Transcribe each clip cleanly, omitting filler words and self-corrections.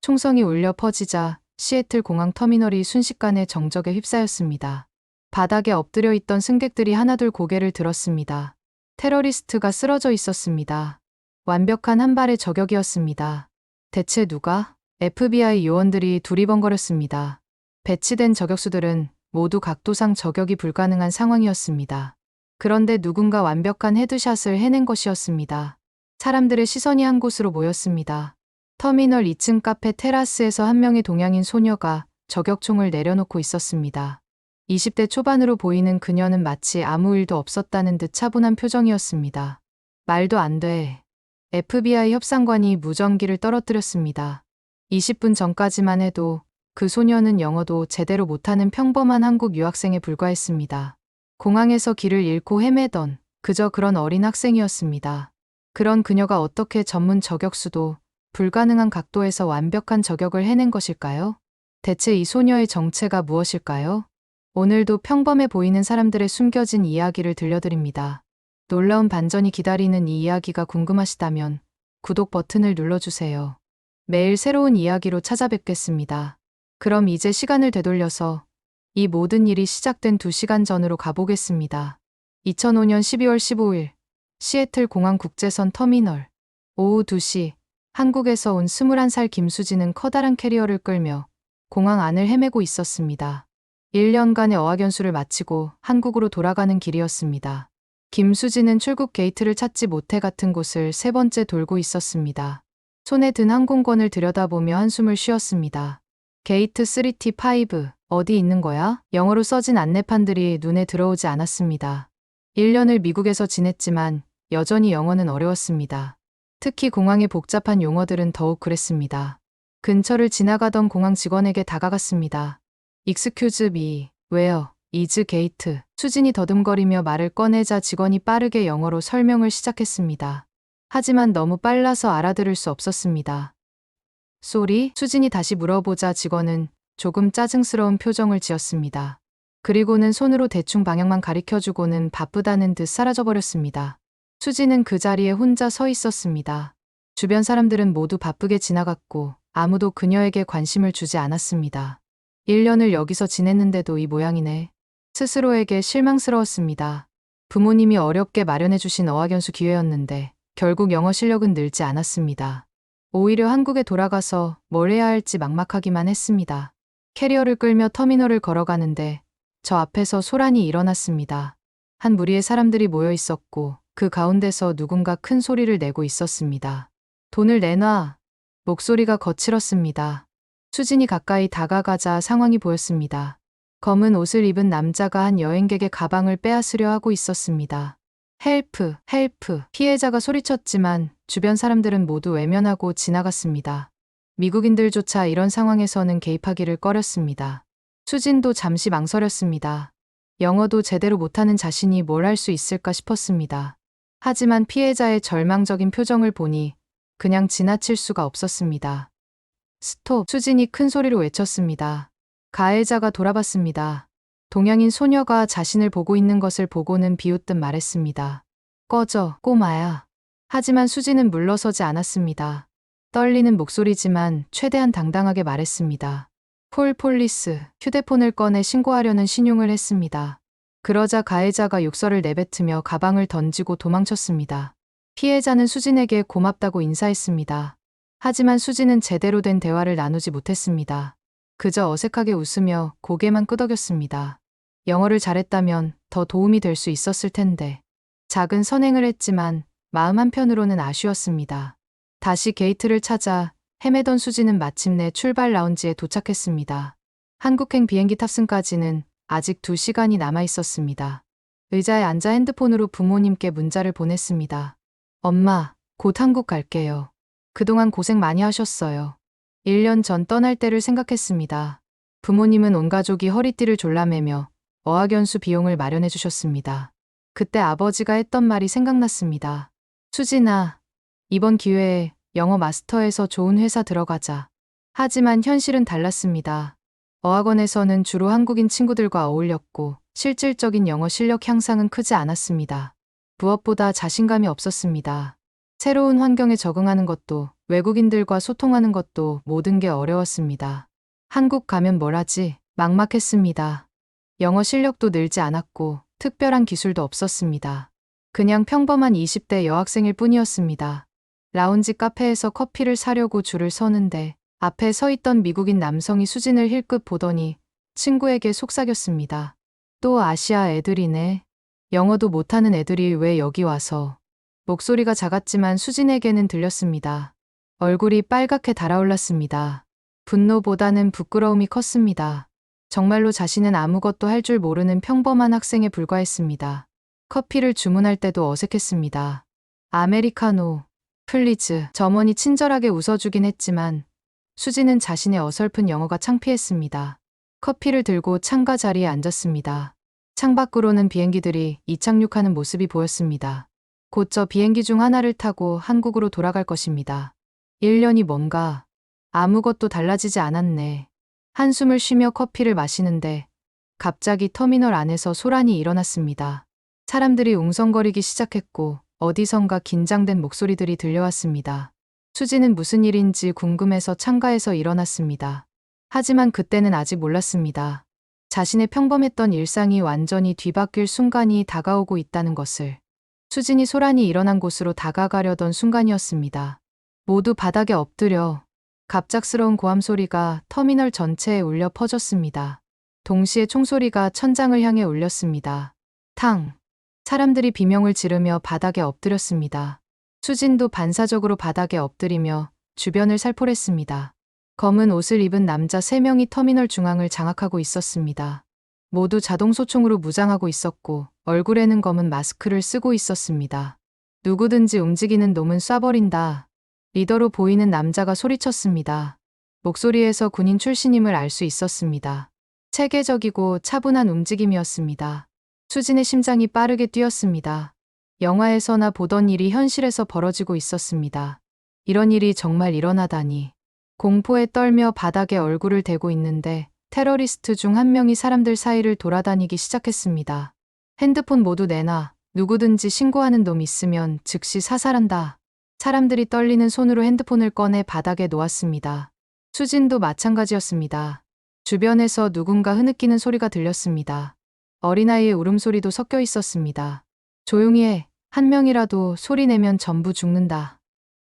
총성이 울려 퍼지자 시애틀 공항 터미널이 순식간에 정적에 휩싸였습니다. 바닥에 엎드려 있던 승객들이 하나둘 고개를 들었습니다. 테러리스트가 쓰러져 있었습니다. 완벽한 한 발의 저격이었습니다. 대체 누가? FBI 요원들이 두리번거렸습니다. 배치된 저격수들은 모두 각도상 저격이 불가능한 상황이었습니다. 그런데 누군가 완벽한 헤드샷을 해낸 것이었습니다. 사람들의 시선이 한 곳으로 모였습니다. 터미널 2층 카페 테라스에서 한 명의 동양인 소녀가 저격총을 내려놓고 있었습니다. 20대 초반으로 보이는 그녀는 마치 아무 일도 없었다는 듯 차분한 표정이었습니다. 말도 안 돼. FBI 협상관이 무전기를 떨어뜨렸습니다. 20분 전까지만 해도 그 소녀는 영어도 제대로 못하는 평범한 한국 유학생에 불과했습니다. 공항에서 길을 잃고 헤매던 그저 그런 어린 학생이었습니다. 그런 그녀가 어떻게 전문 저격수도 불가능한 각도에서 완벽한 저격을 해낸 것일까요? 대체 이 소녀의 정체가 무엇일까요? 오늘도 평범해 보이는 사람들의 숨겨진 이야기를 들려드립니다. 놀라운 반전이 기다리는 이 이야기가 궁금하시다면 구독 버튼을 눌러주세요. 매일 새로운 이야기로 찾아뵙겠습니다. 그럼 이제 시간을 되돌려서 이 모든 일이 시작된 2시간 전으로 가보겠습니다. 2005년 12월 15일 시애틀 공항 국제선 터미널 오후 2시 한국에서 온 21살 김수지는 커다란 캐리어를 끌며 공항 안을 헤매고 있었습니다. 1년간의 어학연수를 마치고 한국으로 돌아가는 길이었습니다. 김수지는 출국 게이트를 찾지 못해 같은 곳을 3번째 돌고 있었습니다. 손에 든 항공권을 들여다보며 한숨을 쉬었습니다. 게이트 3T5 어디 있는 거야? 영어로 써진 안내판들이 눈에 들어오지 않았습니다. 1년을 미국에서 지냈지만 여전히 영어는 어려웠습니다. 특히 공항의 복잡한 용어들은 더욱 그랬습니다. 근처를 지나가던 공항 직원에게 다가갔습니다. Excuse me, where is gate? 수진이 더듬거리며 말을 꺼내자 직원이 빠르게 영어로 설명을 시작했습니다. 하지만 너무 빨라서 알아들을 수 없었습니다. Sorry? 수진이 다시 물어보자 직원은 조금 짜증스러운 표정을 지었습니다. 그리고는 손으로 대충 방향만 가리켜주고는 바쁘다는 듯 사라져버렸습니다. 수지는 그 자리에 혼자 서 있었습니다. 주변 사람들은 모두 바쁘게 지나갔고 아무도 그녀에게 관심을 주지 않았습니다. 1년을 여기서 지냈는데도 이 모양이네. 스스로에게 실망스러웠습니다. 부모님이 어렵게 마련해주신 어학연수 기회였는데 결국 영어 실력은 늘지 않았습니다. 오히려 한국에 돌아가서 뭘 해야 할지 막막하기만 했습니다. 캐리어를 끌며 터미널을 걸어가는데 저 앞에서 소란이 일어났습니다. 한 무리의 사람들이 모여 있었고 그 가운데서 누군가 큰 소리를 내고 있었습니다. 돈을 내놔. 목소리가 거칠었습니다. 수진이 가까이 다가가자 상황이 보였습니다. 검은 옷을 입은 남자가 한 여행객의 가방을 빼앗으려 하고 있었습니다. 헬프, 헬프. 피해자가 소리쳤지만 주변 사람들은 모두 외면하고 지나갔습니다. 미국인들조차 이런 상황에서는 개입하기를 꺼렸습니다. 수진도 잠시 망설였습니다. 영어도 제대로 못하는 자신이 뭘 할 수 있을까 싶었습니다. 하지만 피해자의 절망적인 표정을 보니 그냥 지나칠 수가 없었습니다. 스톱! 수진이 큰 소리로 외쳤습니다. 가해자가 돌아봤습니다. 동양인 소녀가 자신을 보고 있는 것을 보고는 비웃듯 말했습니다. 꺼져, 꼬마야. 하지만 수진은 물러서지 않았습니다. 떨리는 목소리지만 최대한 당당하게 말했습니다. 콜 폴리스. 휴대폰을 꺼내 신고하려는 신용을 했습니다. 그러자 가해자가 욕설을 내뱉으며 가방을 던지고 도망쳤습니다. 피해자는 수진에게 고맙다고 인사했습니다. 하지만 수진은 제대로 된 대화를 나누지 못했습니다. 그저 어색하게 웃으며 고개만 끄덕였습니다. 영어를 잘했다면 더 도움이 될 수 있었을 텐데. 작은 선행을 했지만 마음 한편으로는 아쉬웠습니다. 다시 게이트를 찾아 헤매던 수진은 마침내 출발 라운지에 도착했습니다. 한국행 비행기 탑승까지는 아직 2시간이 남아 있었습니다. 의자에 앉아 핸드폰으로 부모님께 문자를 보냈습니다. 엄마, 곧 한국 갈게요. 그동안 고생 많이 하셨어요. 1년 전 떠날 때를 생각했습니다. 부모님은 온 가족이 허리띠를 졸라매며 어학연수 비용을 마련해 주셨습니다. 그때 아버지가 했던 말이 생각났습니다. 수진아, 이번 기회에 영어 마스터에서 좋은 회사 들어가자. 하지만 현실은 달랐습니다. 어학원에서는 주로 한국인 친구들과 어울렸고 실질적인 영어 실력 향상은 크지 않았습니다. 무엇보다 자신감이 없었습니다. 새로운 환경에 적응하는 것도 외국인들과 소통하는 것도 모든 게 어려웠습니다. 한국 가면 뭘 하지? 막막했습니다. 영어 실력도 늘지 않았고 특별한 기술도 없었습니다. 그냥 평범한 20대 여학생일 뿐이었습니다. 라운지 카페에서 커피를 사려고 줄을 서는데 앞에 서 있던 미국인 남성이 수진을 힐끗 보더니 친구에게 속삭였습니다. 또 아시아 애들이네. 영어도 못하는 애들이 왜 여기 와서. 목소리가 작았지만 수진에게는 들렸습니다. 얼굴이 빨갛게 달아올랐습니다. 분노보다는 부끄러움이 컸습니다. 정말로 자신은 아무것도 할 줄 모르는 평범한 학생에 불과했습니다. 커피를 주문할 때도 어색했습니다. 아메리카노, 플리즈. 점원이 친절하게 웃어주긴 했지만 수지는 자신의 어설픈 영어가 창피했습니다. 커피를 들고 창가 자리에 앉았습니다. 창밖으로는 비행기들이 이착륙하는 모습이 보였습니다. 곧 저 비행기 중 하나를 타고 한국으로 돌아갈 것입니다. 1년이 뭔가 아무것도 달라지지 않았네. 한숨을 쉬며 커피를 마시는데 갑자기 터미널 안에서 소란이 일어났습니다. 사람들이 웅성거리기 시작했고 어디선가 긴장된 목소리들이 들려왔습니다. 수지는 무슨 일인지 궁금해서 창가에서 일어났습니다. 하지만 그때는 아직 몰랐습니다. 자신의 평범했던 일상이 완전히 뒤바뀔 순간이 다가오고 있다는 것을. 수진이 소란이 일어난 곳으로 다가가려던 순간이었습니다. 모두 바닥에 엎드려 갑작스러운 고함 소리가 터미널 전체에 울려 퍼졌습니다. 동시에 총소리가 천장을 향해 울렸습니다. 탕! 사람들이 비명을 지르며 바닥에 엎드렸습니다. 수진도 반사적으로 바닥에 엎드리며 주변을 살포했습니다. 검은 옷을 입은 남자 3명이 터미널 중앙을 장악하고 있었습니다. 모두 자동소총으로 무장하고 있었고 얼굴에는 검은 마스크를 쓰고 있었습니다. 누구든지 움직이는 놈은 쏴버린다. 리더로 보이는 남자가 소리쳤습니다. 목소리에서 군인 출신임을 알 수 있었습니다. 체계적이고 차분한 움직임이었습니다. 수진의 심장이 빠르게 뛰었습니다. 영화에서나 보던 일이 현실에서 벌어지고 있었습니다. 이런 일이 정말 일어나다니. 공포에 떨며 바닥에 얼굴을 대고 있는데 테러리스트 중 한 명이 사람들 사이를 돌아다니기 시작했습니다. 핸드폰 모두 내놔. 누구든지 신고하는 놈 있으면 즉시 사살한다. 사람들이 떨리는 손으로 핸드폰을 꺼내 바닥에 놓았습니다. 수진도 마찬가지였습니다. 주변에서 누군가 흐느끼는 소리가 들렸습니다. 어린아이의 울음소리도 섞여 있었습니다. 조용히 해. 한 명이라도 소리 내면 전부 죽는다.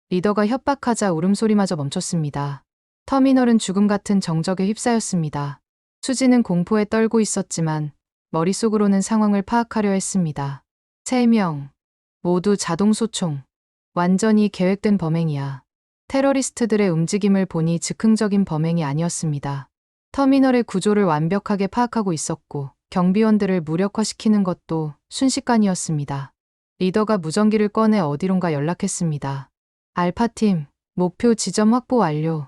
리더가 협박하자 울음소리마저 멈췄습니다. 터미널은 죽음 같은 정적에 휩싸였습니다. 수지는 공포에 떨고 있었지만 머릿속으로는 상황을 파악하려 했습니다. 3명. 모두 자동소총. 완전히 계획된 범행이야. 테러리스트들의 움직임을 보니 즉흥적인 범행이 아니었습니다. 터미널의 구조를 완벽하게 파악하고 있었고 경비원들을 무력화시키는 것도 순식간이었습니다. 리더가 무전기를 꺼내 어디론가 연락했습니다. 알파팀, 목표 지점 확보 완료.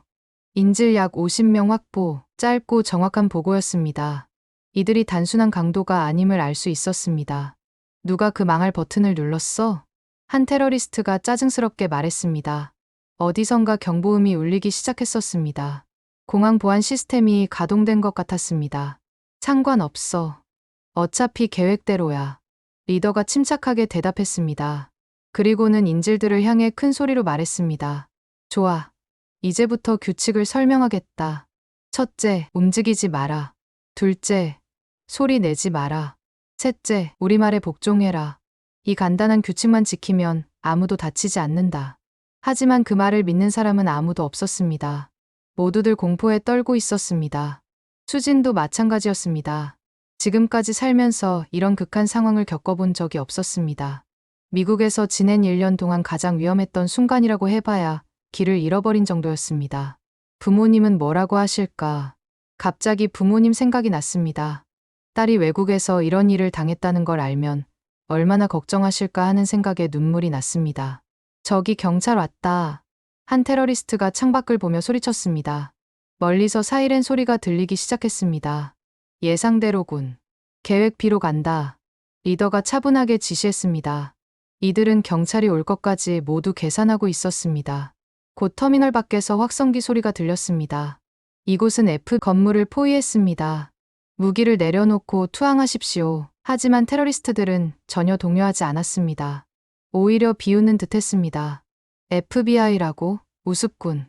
인질 약 50명 확보. 짧고 정확한 보고였습니다. 이들이 단순한 강도가 아님을 알 수 있었습니다. 누가 그 망할 버튼을 눌렀어? 한 테러리스트가 짜증스럽게 말했습니다. 어디선가 경보음이 울리기 시작했었습니다. 공항 보안 시스템이 가동된 것 같았습니다. 상관없어. 어차피 계획대로야. 리더가 침착하게 대답했습니다. 그리고는 인질들을 향해 큰 소리로 말했습니다. 좋아. 이제부터 규칙을 설명하겠다. 첫째, 움직이지 마라. 둘째, 소리 내지 마라. 셋째, 우리말에 복종해라. 이 간단한 규칙만 지키면 아무도 다치지 않는다. 하지만 그 말을 믿는 사람은 아무도 없었습니다. 모두들 공포에 떨고 있었습니다. 수진도 마찬가지였습니다. 지금까지 살면서 이런 극한 상황을 겪어본 적이 없었습니다. 미국에서 지낸 1년 동안 가장 위험했던 순간이라고 해봐야 길을 잃어버린 정도였습니다. 부모님은 뭐라고 하실까? 갑자기 부모님 생각이 났습니다. 딸이 외국에서 이런 일을 당했다는 걸 알면 얼마나 걱정하실까 하는 생각에 눈물이 났습니다. 저기 경찰 왔다. 한 테러리스트가 창밖을 보며 소리쳤습니다. 멀리서 사이렌 소리가 들리기 시작했습니다. 예상대로군. 계획 B로 간다. 리더가 차분하게 지시했습니다. 이들은 경찰이 올 것까지 모두 계산하고 있었습니다. 곧 터미널 밖에서 확성기 소리가 들렸습니다. 이곳은 F 건물을 포위했습니다. 무기를 내려놓고 투항하십시오. 하지만 테러리스트들은 전혀 동요하지 않았습니다. 오히려 비웃는 듯 했습니다. FBI라고? 우습군.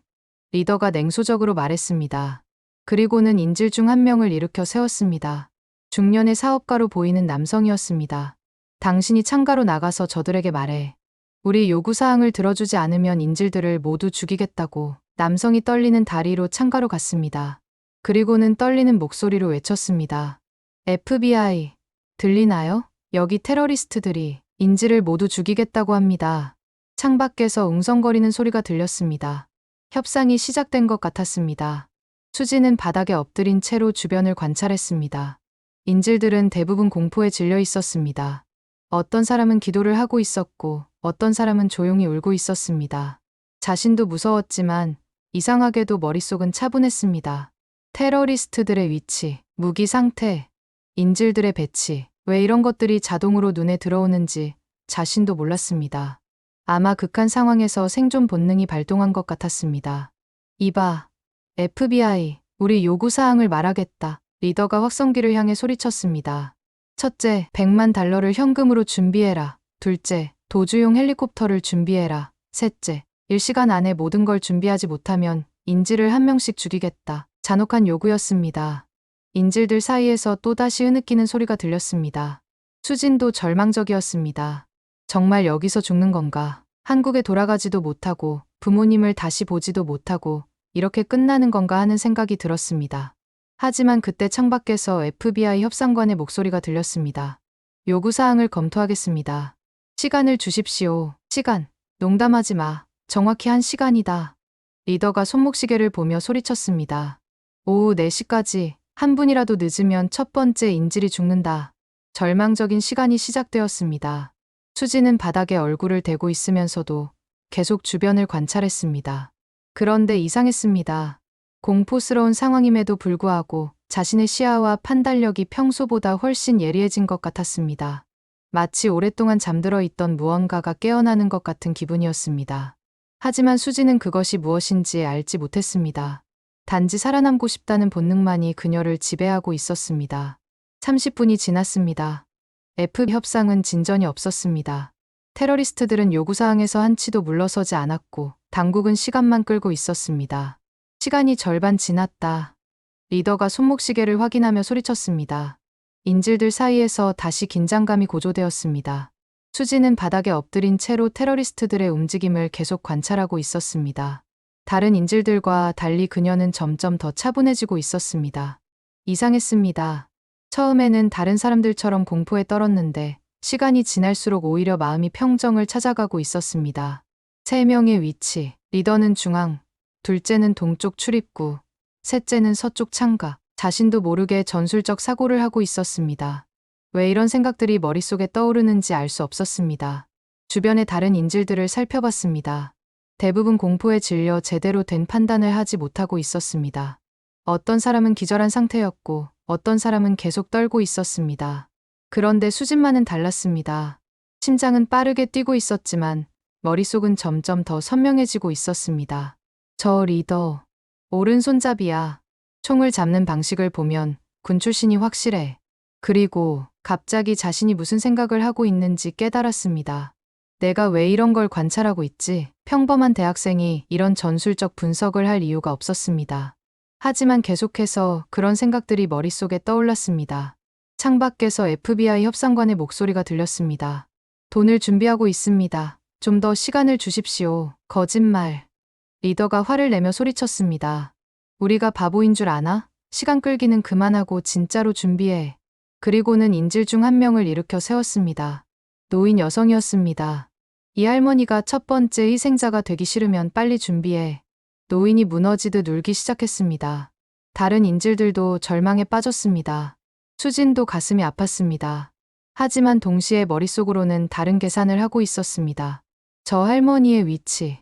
리더가 냉소적으로 말했습니다. 그리고는 인질 중 한 명을 일으켜 세웠습니다. 중년의 사업가로 보이는 남성이었습니다. 당신이 창가로 나가서 저들에게 말해. 우리 요구사항을 들어주지 않으면 인질들을 모두 죽이겠다고. 남성이 떨리는 다리로 창가로 갔습니다. 그리고는 떨리는 목소리로 외쳤습니다. FBI, 들리나요? 여기 테러리스트들이 인질을 모두 죽이겠다고 합니다. 창밖에서 웅성거리는 소리가 들렸습니다. 협상이 시작된 것 같았습니다. 수지는 바닥에 엎드린 채로 주변을 관찰했습니다. 인질들은 대부분 공포에 질려 있었습니다. 어떤 사람은 기도를 하고 있었고 어떤 사람은 조용히 울고 있었습니다. 자신도 무서웠지만 이상하게도 머릿속은 차분했습니다. 테러리스트들의 위치, 무기 상태, 인질들의 배치, 왜 이런 것들이 자동으로 눈에 들어오는지 자신도 몰랐습니다. 아마 극한 상황에서 생존 본능이 발동한 것 같았습니다. 이봐, FBI, 우리 요구사항을 말하겠다. 리더가 확성기를 향해 소리쳤습니다. 첫째, 100만 달러를 현금으로 준비해라. 둘째, 도주용 헬리콥터를 준비해라. 셋째, 1시간 안에 모든 걸 준비하지 못하면 인질을 한 명씩 죽이겠다. 잔혹한 요구였습니다. 인질들 사이에서 또다시 흐느끼는 소리가 들렸습니다. 수진도 절망적이었습니다. 정말 여기서 죽는 건가? 한국에 돌아가지도 못하고 부모님을 다시 보지도 못하고 이렇게 끝나는 건가 하는 생각이 들었습니다. 하지만 그때 창밖에서 FBI 협상관의 목소리가 들렸습니다. 요구사항을 검토하겠습니다. 시간을 주십시오. 시간. 농담하지 마. 정확히 1시간이다. 리더가 손목시계를 보며 소리쳤습니다. 오후 4시까지 한 분이라도 늦으면 첫 번째 인질이 죽는다. 절망적인 시간이 시작되었습니다. 수지는 바닥에 얼굴을 대고 있으면서도 계속 주변을 관찰했습니다. 그런데 이상했습니다. 공포스러운 상황임에도 불구하고 자신의 시야와 판단력이 평소보다 훨씬 예리해진 것 같았습니다. 마치 오랫동안 잠들어 있던 무언가가 깨어나는 것 같은 기분이었습니다. 하지만 수지는 그것이 무엇인지 알지 못했습니다. 단지 살아남고 싶다는 본능만이 그녀를 지배하고 있었습니다. 30분이 지났습니다. F 협상은 진전이 없었습니다. 테러리스트들은 요구사항에서 한치도 물러서지 않았고 당국은 시간만 끌고 있었습니다. 시간이 절반 지났다. 리더가 손목시계를 확인하며 소리쳤습니다. 인질들 사이에서 다시 긴장감이 고조되었습니다. 수지는 바닥에 엎드린 채로 테러리스트들의 움직임을 계속 관찰하고 있었습니다. 다른 인질들과 달리 그녀는 점점 더 차분해지고 있었습니다. 이상했습니다. 처음에는 다른 사람들처럼 공포에 떨었는데 시간이 지날수록 오히려 마음이 평정을 찾아가고 있었습니다. 3명의 위치, 리더는 중앙, 둘째는 동쪽 출입구, 셋째는 서쪽 창가. 자신도 모르게 전술적 사고를 하고 있었습니다. 왜 이런 생각들이 머릿속에 떠오르는지 알 수 없었습니다. 주변의 다른 인질들을 살펴봤습니다. 대부분 공포에 질려 제대로 된 판단을 하지 못하고 있었습니다. 어떤 사람은 기절한 상태였고 어떤 사람은 계속 떨고 있었습니다. 그런데 수진만은 달랐습니다. 심장은 빠르게 뛰고 있었지만 머릿속은 점점 더 선명해지고 있었습니다. 저 리더, 오른손잡이야. 총을 잡는 방식을 보면 군 출신이 확실해. 그리고 갑자기 자신이 무슨 생각을 하고 있는지 깨달았습니다. 내가 왜 이런 걸 관찰하고 있지? 평범한 대학생이 이런 전술적 분석을 할 이유가 없었습니다. 하지만 계속해서 그런 생각들이 머릿속에 떠올랐습니다. 창밖에서 FBI 협상관의 목소리가 들렸습니다. 돈을 준비하고 있습니다. 좀 더 시간을 주십시오. 거짓말. 리더가 화를 내며 소리쳤습니다. 우리가 바보인 줄 아나? 시간 끌기는 그만하고 진짜로 준비해. 그리고는 인질 중 한 명을 일으켜 세웠습니다. 노인 여성이었습니다. 이 할머니가 첫 번째 희생자가 되기 싫으면 빨리 준비해. 노인이 무너지듯 울기 시작했습니다. 다른 인질들도 절망에 빠졌습니다. 수진도 가슴이 아팠습니다. 하지만 동시에 머릿속으로는 다른 계산을 하고 있었습니다. 저 할머니의 위치,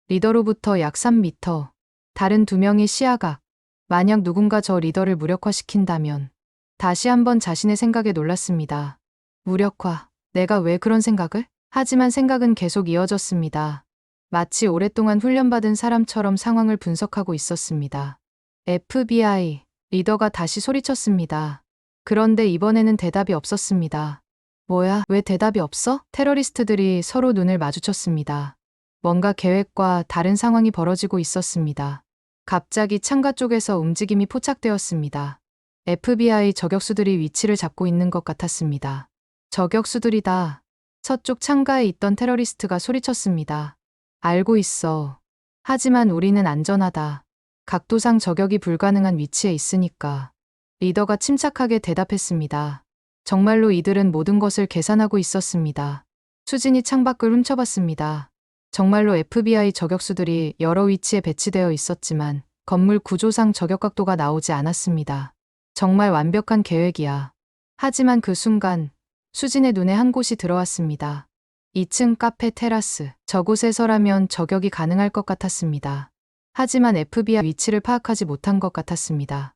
리더로부터 약 3m, 다른 2명의 시야각. 만약 누군가 저 리더를 무력화시킨다면. 다시 한번 자신의 생각에 놀랐습니다. 무력화. 내가 왜 그런 생각을? 하지만 생각은 계속 이어졌습니다. 마치 오랫동안 훈련받은 사람처럼 상황을 분석하고 있었습니다. FBI. 리더가 다시 소리쳤습니다. 그런데 이번에는 대답이 없었습니다. 뭐야, 왜 대답이 없어? 테러리스트들이 서로 눈을 마주쳤습니다. 뭔가 계획과 다른 상황이 벌어지고 있었습니다. 갑자기 창가 쪽에서 움직임이 포착되었습니다. FBI 저격수들이 위치를 잡고 있는 것 같았습니다. 저격수들이다. 서쪽 창가에 있던 테러리스트가 소리쳤습니다. 알고 있어. 하지만 우리는 안전하다. 각도상 저격이 불가능한 위치에 있으니까. 리더가 침착하게 대답했습니다. 정말로 이들은 모든 것을 계산하고 있었습니다. 수진이 창밖을 훔쳐봤습니다. 정말로 FBI 저격수들이 여러 위치에 배치되어 있었지만 건물 구조상 저격 각도가 나오지 않았습니다. 정말 완벽한 계획이야. 하지만 그 순간 수진의 눈에 한 곳이 들어왔습니다. 2층 카페 테라스. 저곳에서라면 저격이 가능할 것 같았습니다. 하지만 FBI 위치를 파악하지 못한 것 같았습니다.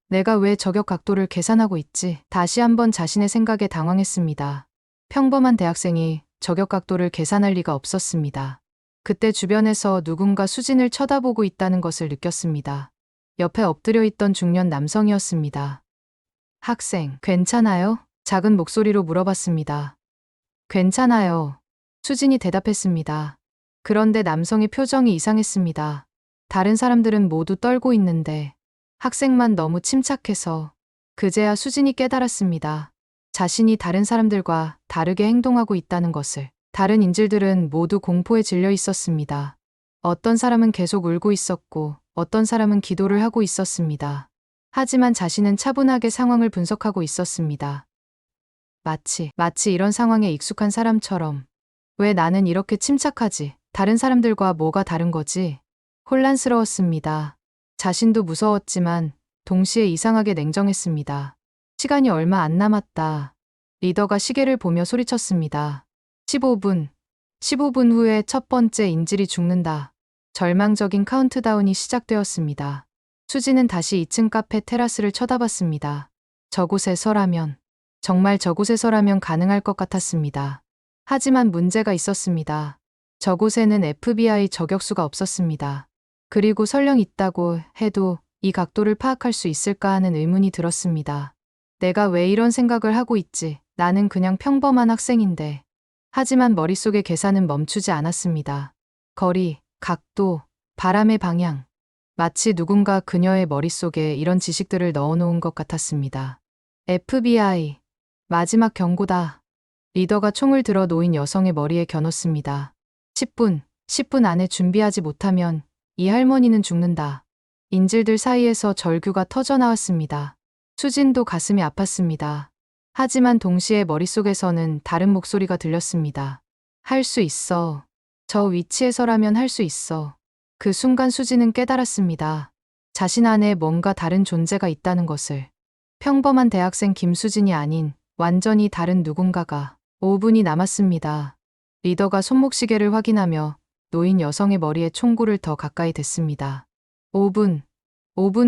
내가 왜 저격 각도를 계산하고 있지? 다시 한번 자신의 생각에 당황했습니다. 평범한 대학생이 저격 각도를 계산할 리가 없었습니다. 그때 주변에서 누군가 수진을 쳐다보고 있다는 것을 느꼈습니다. 옆에 엎드려 있던 중년 남성이었습니다. 학생, 괜찮아요? 작은 목소리로 물어봤습니다. 괜찮아요. 수진이 대답했습니다. 그런데 남성의 표정이 이상했습니다. 다른 사람들은 모두 떨고 있는데 학생만 너무 침착해서 그제야 수진이 깨달았습니다. 자신이 다른 사람들과 다르게 행동하고 있다는 것을. 다른 인질들은 모두 공포에 질려 있었습니다. 어떤 사람은 계속 울고 있었고 어떤 사람은 기도를 하고 있었습니다. 하지만 자신은 차분하게 상황을 분석하고 있었습니다. 마치 이런 상황에 익숙한 사람처럼. 왜 나는 이렇게 침착하지? 다른 사람들과 뭐가 다른 거지? 혼란스러웠습니다. 자신도 무서웠지만 동시에 이상하게 냉정했습니다. 시간이 얼마 안 남았다. 리더가 시계를 보며 소리쳤습니다. 15분 후에 첫 번째 인질이 죽는다. 절망적인 카운트다운이 시작되었습니다. 수지는 다시 2층 카페 테라스를 쳐다봤습니다. 정말 저곳에서라면 가능할 것 같았습니다. 하지만 문제가 있었습니다. 저곳에는 FBI 저격수가 없었습니다. 그리고 설령 있다고 해도 이 각도를 파악할 수 있을까 하는 의문이 들었습니다. 내가 왜 이런 생각을 하고 있지? 나는 그냥 평범한 학생인데. 하지만 머릿속의 계산은 멈추지 않았습니다. 거리, 각도, 바람의 방향. 마치 누군가 그녀의 머릿속에 이런 지식들을 넣어놓은 것 같았습니다. FBI. 마지막 경고다. 리더가 총을 들어 놓인 여성의 머리에 겨눴습니다. 10분 안에 준비하지 못하면 이 할머니는 죽는다. 인질들 사이에서 절규가 터져나왔습니다. 수진도 가슴이 아팠습니다. 하지만 동시에 머릿속에서는 다른 목소리가 들렸습니다. 할 수 있어. 저 위치에서라면 할 수 있어. 그 순간 수진은 깨달았습니다. 자신 안에 뭔가 다른 존재가 있다는 것을. 평범한 대학생 김수진이 아닌 완전히 다른 누군가가. 5분이 남았습니다. 리더가 손목시계를 확인하며 노인 여성의 머리에 총구를 더 가까이 댔습니다. 5분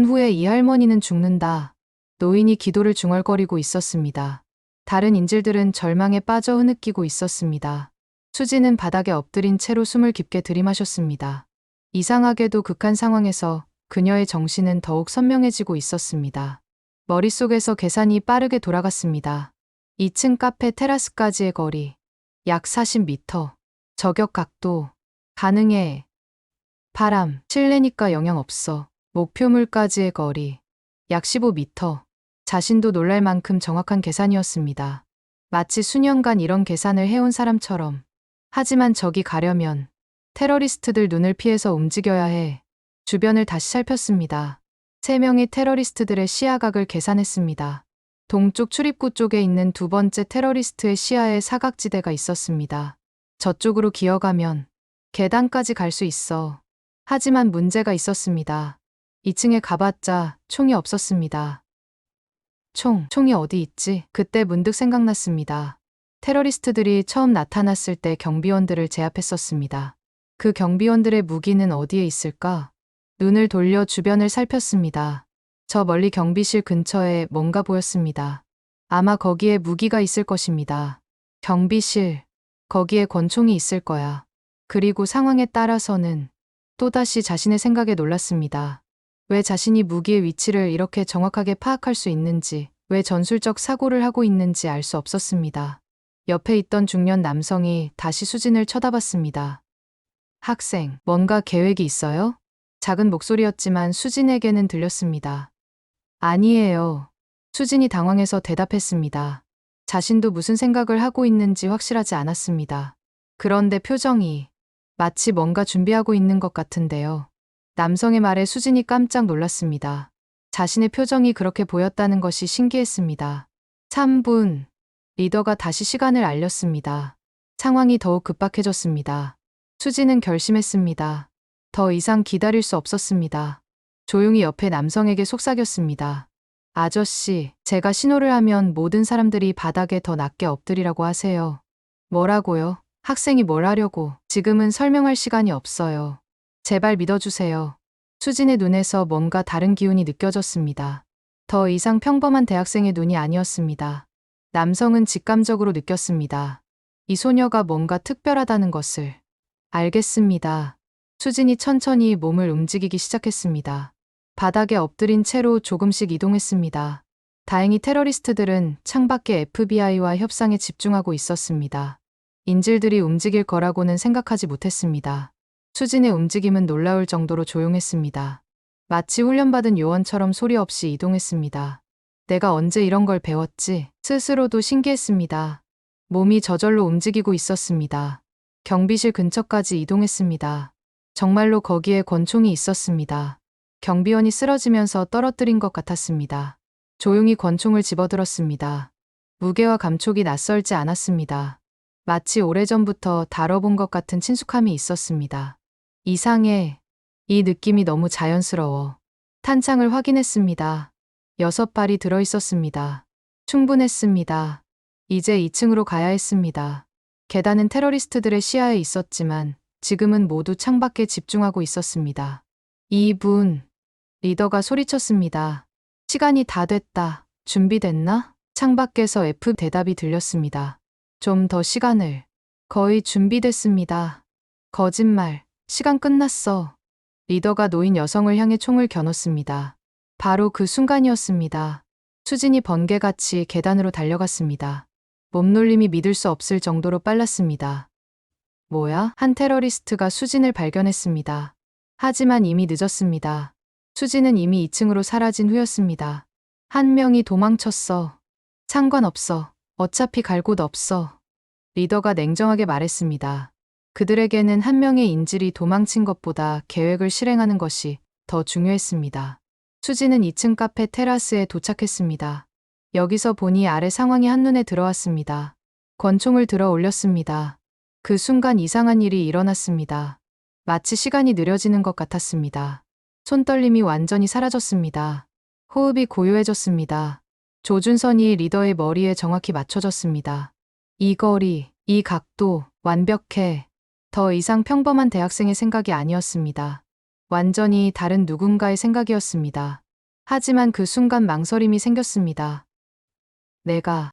후에 이 할머니는 죽는다. 노인이 기도를 중얼거리고 있었습니다. 다른 인질들은 절망에 빠져 흐느끼고 있었습니다. 수지는 바닥에 엎드린 채로 숨을 깊게 들이마셨습니다. 이상하게도 극한 상황에서 그녀의 정신은 더욱 선명해지고 있었습니다. 머릿속에서 계산이 빠르게 돌아갔습니다. 2층 카페 테라스까지의 거리. 약 40m. 저격 각도. 가능해. 바람. 실내니까 영향 없어. 목표물까지의 거리. 약 15m. 자신도 놀랄 만큼 정확한 계산이었습니다. 마치 수년간 이런 계산을 해온 사람처럼. 하지만 저기 가려면 테러리스트들 눈을 피해서 움직여야 해. 주변을 다시 살폈습니다. 3명의 테러리스트들의 시야각을 계산했습니다. 동쪽 출입구 쪽에 있는 두 번째 테러리스트의 시야에 사각지대가 있었습니다. 저쪽으로 기어가면 계단까지 갈 수 있어. 하지만 문제가 있었습니다. 2층에 가봤자 총이 없었습니다. 총이 어디 있지? 그때 문득 생각났습니다. 테러리스트들이 처음 나타났을 때 경비원들을 제압했었습니다. 그 경비원들의 무기는 어디에 있을까? 눈을 돌려 주변을 살폈습니다. 저 멀리 경비실 근처에 뭔가 보였습니다. 아마 거기에 무기가 있을 것입니다. 경비실. 거기에 권총이 있을 거야. 그리고 상황에 따라서는 또다시 자신의 생각에 놀랐습니다. 왜 자신이 무기의 위치를 이렇게 정확하게 파악할 수 있는지, 왜 전술적 사고를 하고 있는지 알 수 없었습니다. 옆에 있던 중년 남성이 다시 수진을 쳐다봤습니다. 학생, 뭔가 계획이 있어요? 작은 목소리였지만 수진에게는 들렸습니다. 아니에요. 수진이 당황해서 대답했습니다. 자신도 무슨 생각을 하고 있는지 확실하지 않았습니다. 그런데 표정이 마치 뭔가 준비하고 있는 것 같은데요. 남성의 말에 수진이 깜짝 놀랐습니다. 자신의 표정이 그렇게 보였다는 것이 신기했습니다. 3분. 리더가 다시 시간을 알렸습니다. 상황이 더욱 급박해졌습니다. 수진은 결심했습니다. 더 이상 기다릴 수 없었습니다. 조용히 옆에 남성에게 속삭였습니다. 아저씨, 제가 신호를 하면 모든 사람들이 바닥에 더 낮게 엎드리라고 하세요. 뭐라고요? 학생이 뭘 하려고? 지금은 설명할 시간이 없어요. 제발 믿어주세요. 수진의 눈에서 뭔가 다른 기운이 느껴졌습니다. 더 이상 평범한 대학생의 눈이 아니었습니다. 남성은 직감적으로 느꼈습니다. 이 소녀가 뭔가 특별하다는 것을. 알겠습니다. 수진이 천천히 몸을 움직이기 시작했습니다. 바닥에 엎드린 채로 조금씩 이동했습니다. 다행히 테러리스트들은 창밖에 FBI와 협상에 집중하고 있었습니다. 인질들이 움직일 거라고는 생각하지 못했습니다. 수진의 움직임은 놀라울 정도로 조용했습니다. 마치 훈련받은 요원처럼 소리 없이 이동했습니다. 내가 언제 이런 걸 배웠지? 스스로도 신기했습니다. 몸이 저절로 움직이고 있었습니다. 경비실 근처까지 이동했습니다. 정말로 거기에 권총이 있었습니다. 경비원이 쓰러지면서 떨어뜨린 것 같았습니다. 조용히 권총을 집어들었습니다. 무게와 감촉이 낯설지 않았습니다. 마치 오래전부터 다뤄본 것 같은 친숙함이 있었습니다. 이상해. 이 느낌이 너무 자연스러워. 탄창을 확인했습니다. 6발이 들어있었습니다. 충분했습니다. 이제 2층으로 가야 했습니다. 계단은 테러리스트들의 시야에 있었지만 지금은 모두 창밖에 집중하고 있었습니다. 2분. 리더가 소리쳤습니다. 시간이 다 됐다. 준비됐나? 창밖에서 F 대답이 들렸습니다. 좀 더 시간을. 거의 준비됐습니다. 거짓말. 시간 끝났어. 리더가 노인 여성을 향해 총을 겨눴습니다. 바로 그 순간이었습니다. 수진이 번개같이 계단으로 달려갔습니다. 몸놀림이 믿을 수 없을 정도로 빨랐습니다. 뭐야? 한 테러리스트가 수진을 발견했습니다. 하지만 이미 늦었습니다. 수진은 이미 2층으로 사라진 후였습니다. 한 명이 도망쳤어. 상관없어. 어차피 갈 곳 없어. 리더가 냉정하게 말했습니다. 그들에게는 한 명의 인질이 도망친 것보다 계획을 실행하는 것이 더 중요했습니다. 수진은 2층 카페 테라스에 도착했습니다. 여기서 보니 아래 상황이 한눈에 들어왔습니다. 권총을 들어 올렸습니다. 그 순간 이상한 일이 일어났습니다. 마치 시간이 느려지는 것 같았습니다. 손떨림이 완전히 사라졌습니다. 호흡이 고요해졌습니다. 조준선이 리더의 머리에 정확히 맞춰졌습니다. 이 거리, 이 각도, 완벽해. 더 이상 평범한 대학생의 생각이 아니었습니다. 완전히 다른 누군가의 생각이었습니다. 하지만 그 순간 망설임이 생겼습니다.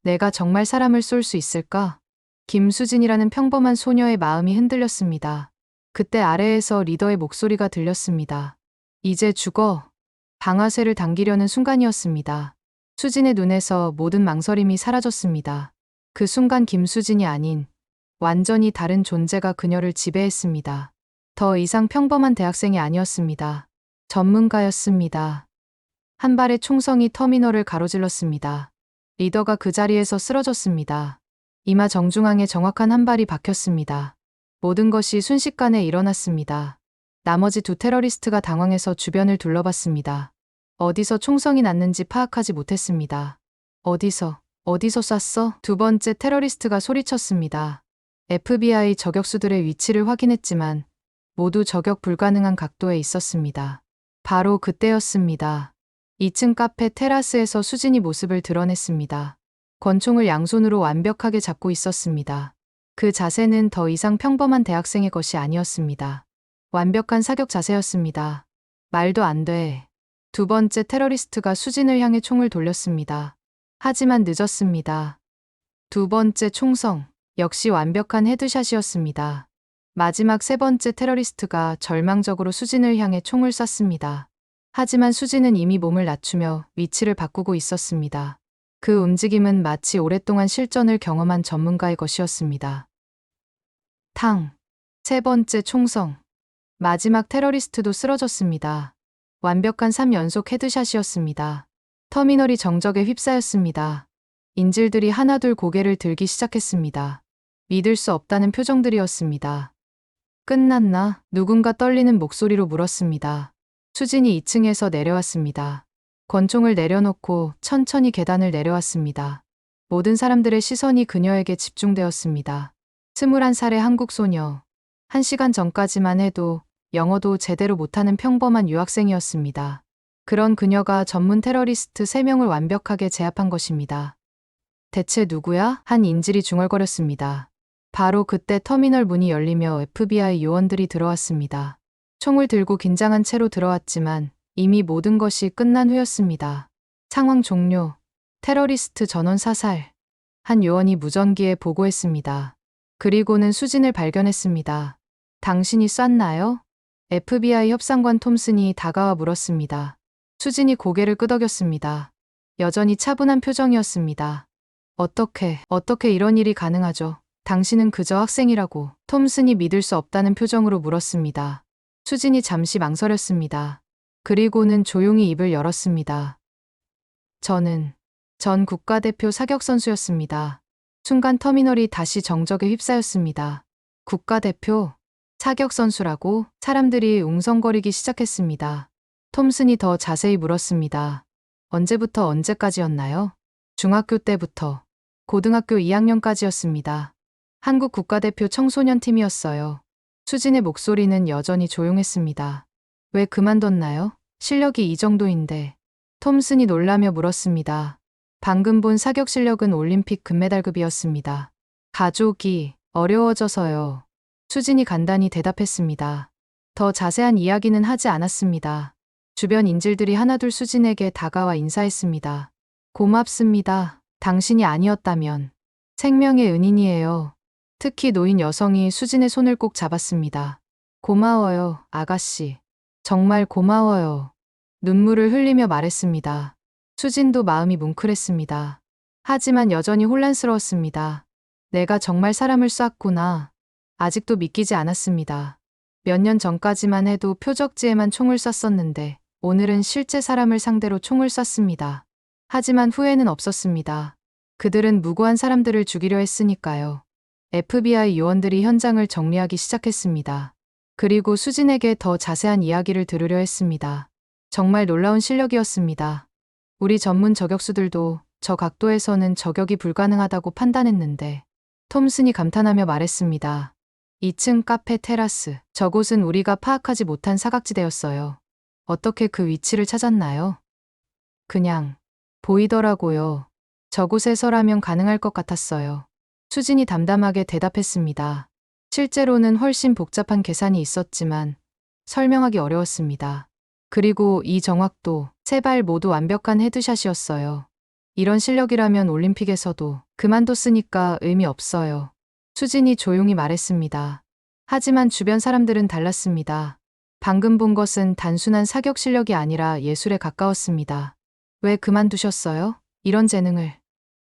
내가 정말 사람을 쏠 수 있을까? 김수진이라는 평범한 소녀의 마음이 흔들렸습니다. 그때 아래에서 리더의 목소리가 들렸습니다. 이제 죽어. 방아쇠를 당기려는 순간이었습니다. 수진의 눈에서 모든 망설임이 사라졌습니다. 그 순간 김수진이 아닌 완전히 다른 존재가 그녀를 지배했습니다. 더 이상 평범한 대학생이 아니었습니다. 전문가였습니다. 한 발의 총성이 터미널을 가로질렀습니다. 리더가 그 자리에서 쓰러졌습니다. 이마 정중앙에 정확한 한 발이 박혔습니다. 모든 것이 순식간에 일어났습니다. 나머지 두 테러리스트가 당황해서 주변을 둘러봤습니다. 어디서 총성이 났는지 파악하지 못했습니다. 어디서 쐈어? 두 번째 테러리스트가 소리쳤습니다. FBI 저격수들의 위치를 확인했지만 모두 저격 불가능한 각도에 있었습니다. 바로 그때였습니다. 2층 카페 테라스에서 수진이 모습을 드러냈습니다. 권총을 양손으로 완벽하게 잡고 있었습니다. 그 자세는 더 이상 평범한 대학생의 것이 아니었습니다. 완벽한 사격 자세였습니다. 말도 안 돼. 두 번째 테러리스트가 수진을 향해 총을 돌렸습니다. 하지만 늦었습니다. 두 번째 총성. 역시 완벽한 헤드샷이었습니다. 마지막 세 번째 테러리스트가 절망적으로 수진을 향해 총을 쐈습니다. 하지만 수진은 이미 몸을 낮추며 위치를 바꾸고 있었습니다. 그 움직임은 마치 오랫동안 실전을 경험한 전문가의 것이었습니다. 탕. 세 번째 총성. 마지막 테러리스트도 쓰러졌습니다. 완벽한 3연속 헤드샷이었습니다. 터미널이 정적에 휩싸였습니다. 인질들이 하나둘 고개를 들기 시작했습니다. 믿을 수 없다는 표정들이었습니다. 끝났나? 누군가 떨리는 목소리로 물었습니다. 수진이 2층에서 내려왔습니다. 권총을 내려놓고 천천히 계단을 내려왔습니다. 모든 사람들의 시선이 그녀에게 집중되었습니다. 21살의 한국 소녀. 1시간 전까지만 해도 영어도 제대로 못하는 평범한 유학생이었습니다. 그런 그녀가 전문 테러리스트 3명을 완벽하게 제압한 것입니다. 대체 누구야? 한 인질이 중얼거렸습니다. 바로 그때 터미널 문이 열리며 FBI 요원들이 들어왔습니다. 총을 들고 긴장한 채로 들어왔지만 이미 모든 것이 끝난 후였습니다. 상황 종료. 테러리스트 전원 사살. 한 요원이 무전기에 보고했습니다. 그리고는 수진을 발견했습니다. 당신이 쐈나요? FBI 협상관 톰슨이 다가와 물었습니다. 수진이 고개를 끄덕였습니다. 여전히 차분한 표정이었습니다. 어떻게 이런 일이 가능하죠? 당신은 그저 학생이라고. 톰슨이 믿을 수 없다는 표정으로 물었습니다. 수진이 잠시 망설였습니다. 그리고는 조용히 입을 열었습니다. 전 국가대표 사격선수였습니다. 순간 터미널이 다시 정적에 휩싸였습니다. 국가대표? 사격선수라고? 사람들이 웅성거리기 시작했습니다. 톰슨이 더 자세히 물었습니다. 언제부터 언제까지였나요? 중학교 때부터 고등학교 2학년까지였습니다. 한국 국가대표 청소년 팀이었어요. 수진의 목소리는 여전히 조용했습니다. 왜 그만뒀나요? 실력이 이 정도인데. 톰슨이 놀라며 물었습니다. 방금 본 사격 실력은 올림픽 금메달급이었습니다. 가족이 어려워져서요. 수진이 간단히 대답했습니다. 더 자세한 이야기는 하지 않았습니다. 주변 인질들이 하나둘 수진에게 다가와 인사했습니다. 고맙습니다. 당신이 아니었다면. 생명의 은인이에요. 특히 노인 여성이 수진의 손을 꼭 잡았습니다. 고마워요, 아가씨. 정말 고마워요. 눈물을 흘리며 말했습니다. 수진도 마음이 뭉클했습니다. 하지만 여전히 혼란스러웠습니다. 내가 정말 사람을 쐈구나. 아직도 믿기지 않았습니다. 몇 년 전까지만 해도 표적지에만 총을 쐈었는데 오늘은 실제 사람을 상대로 총을 쐈습니다. 하지만 후회는 없었습니다. 그들은 무고한 사람들을 죽이려 했으니까요. FBI 요원들이 현장을 정리하기 시작했습니다. 그리고 수진에게 더 자세한 이야기를 들으려 했습니다. 정말 놀라운 실력이었습니다. 우리 전문 저격수들도 저 각도에서는 저격이 불가능하다고 판단했는데 톰슨이 감탄하며 말했습니다. 2층 카페 테라스. 저곳은 우리가 파악하지 못한 사각지대였어요. 어떻게 그 위치를 찾았나요? 그냥 보이더라고요. 저곳에서라면 가능할 것 같았어요. 수진이 담담하게 대답했습니다. 실제로는 훨씬 복잡한 계산이 있었지만 설명하기 어려웠습니다. 그리고 이 정확도, 3발 모두 완벽한 헤드샷이었어요. 이런 실력이라면 올림픽에서도 그만뒀으니까 의미 없어요. 수진이 조용히 말했습니다. 하지만 주변 사람들은 달랐습니다. 방금 본 것은 단순한 사격 실력이 아니라 예술에 가까웠습니다. 왜 그만두셨어요? 이런 재능을.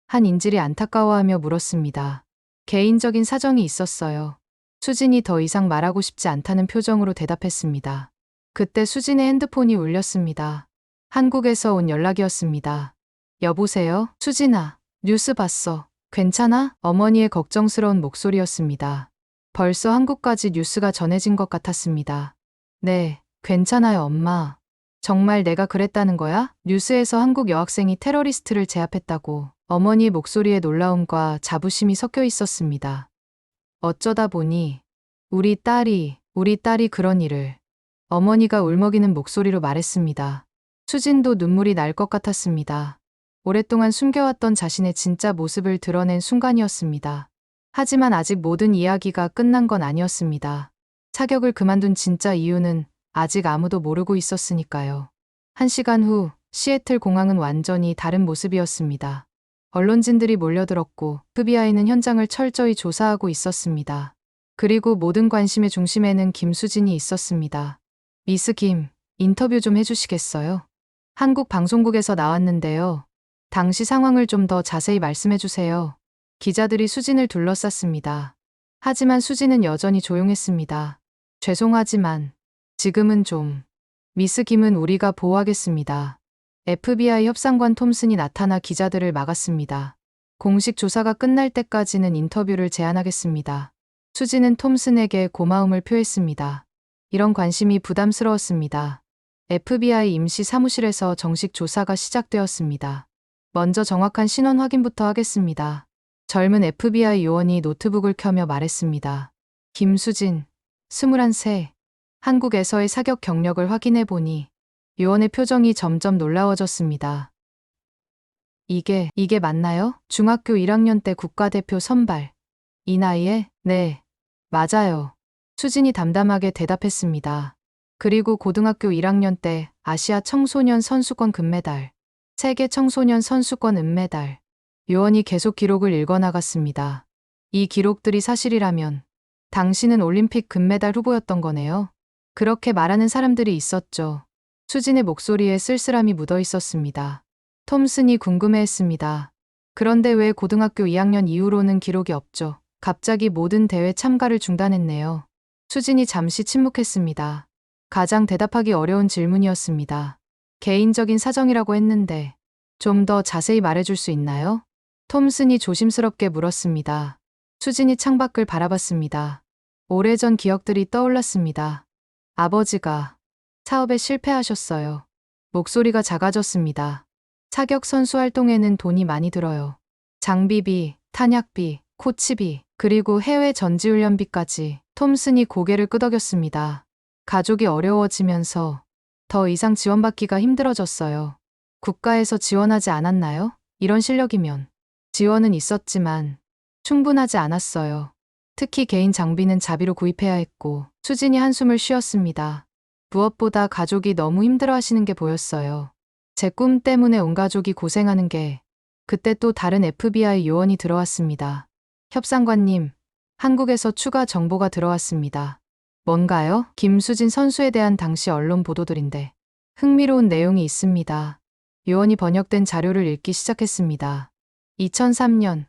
한 인질이 안타까워하며 물었습니다. 개인적인 사정이 있었어요. 수진이 더 이상 말하고 싶지 않다는 표정으로 대답했습니다. 그때 수진의 핸드폰이 울렸습니다. 한국에서 온 연락이었습니다. 여보세요? 수진아, 뉴스 봤어. 괜찮아? 어머니의 걱정스러운 목소리였습니다. 벌써 한국까지 뉴스가 전해진 것 같았습니다. 네, 괜찮아요, 엄마. 정말 내가 그랬다는 거야? 뉴스에서 한국 여학생이 테러리스트를 제압했다고. 어머니의 목소리에 놀라움과 자부심이 섞여 있었습니다. 어쩌다 보니 우리 딸이 그런 일을. 어머니가 울먹이는 목소리로 말했습니다. 수진도 눈물이 날 것 같았습니다. 오랫동안 숨겨왔던 자신의 진짜 모습을 드러낸 순간이었습니다. 하지만 아직 모든 이야기가 끝난 건 아니었습니다. 사격을 그만둔 진짜 이유는 아직 아무도 모르고 있었으니까요. 1시간 후 시애틀 공항은 완전히 다른 모습이었습니다. 언론진들이 몰려들었고 FBI는 현장을 철저히 조사하고 있었습니다. 그리고 모든 관심의 중심에는 김수진이 있었습니다. 미스 김, 인터뷰 좀 해주시겠어요? 한국 방송국에서 나왔는데요. 당시 상황을 좀 더 자세히 말씀해 주세요. 기자들이 수진을 둘러쌌습니다. 하지만 수진은 여전히 조용했습니다. 죄송하지만 지금은 좀. 미스 김은 우리가 보호하겠습니다. FBI 협상관 톰슨이 나타나 기자들을 막았습니다. 공식 조사가 끝날 때까지는 인터뷰를 제한하겠습니다. 수지는 톰슨에게 고마움을 표했습니다. 이런 관심이 부담스러웠습니다. FBI 임시 사무실에서 정식 조사가 시작되었습니다. 먼저 정확한 신원 확인부터 하겠습니다. 젊은 FBI 요원이 노트북을 켜며 말했습니다. 김수진, 21세. 한국에서의 사격 경력을 확인해 보니 요원의 표정이 점점 놀라워졌습니다. 이게 맞나요? 중학교 1학년 때 국가대표 선발. 이 나이에? 네, 맞아요. 수진이 담담하게 대답했습니다. 그리고 고등학교 1학년 때 아시아 청소년 선수권 금메달, 세계 청소년 선수권 은메달. 요원이 계속 기록을 읽어나갔습니다. 이 기록들이 사실이라면 당신은 올림픽 금메달 후보였던 거네요. 그렇게 말하는 사람들이 있었죠. 수진의 목소리에 쓸쓸함이 묻어 있었습니다. 톰슨이 궁금해했습니다. 그런데 왜 고등학교 2학년 이후로는 기록이 없죠? 갑자기 모든 대회 참가를 중단했네요. 수진이 잠시 침묵했습니다. 가장 대답하기 어려운 질문이었습니다. 개인적인 사정이라고 했는데 좀 더 자세히 말해줄 수 있나요? 톰슨이 조심스럽게 물었습니다. 수진이 창밖을 바라봤습니다. 오래전 기억들이 떠올랐습니다. 아버지가 사업에 실패하셨어요. 목소리가 작아졌습니다. 사격 선수 활동에는 돈이 많이 들어요. 장비비, 탄약비, 코치비, 그리고 해외 전지훈련비까지. 톰슨이 고개를 끄덕였습니다. 가족이 어려워지면서 더 이상 지원받기가 힘들어졌어요. 국가에서 지원하지 않았나요? 이런 실력이면. 지원은 있었지만 충분하지 않았어요. 특히 개인 장비는 자비로 구입해야 했고. 수진이 한숨을 쉬었습니다. 무엇보다 가족이 너무 힘들어하시는 게 보였어요. 제 꿈 때문에 온 가족이 고생하는 게. 그때 또 다른 FBI 요원이 들어왔습니다. 협상관님, 한국에서 추가 정보가 들어왔습니다. 뭔가요? 김수진 선수에 대한 당시 언론 보도들인데 흥미로운 내용이 있습니다. 요원이 번역된 자료를 읽기 시작했습니다. 2003년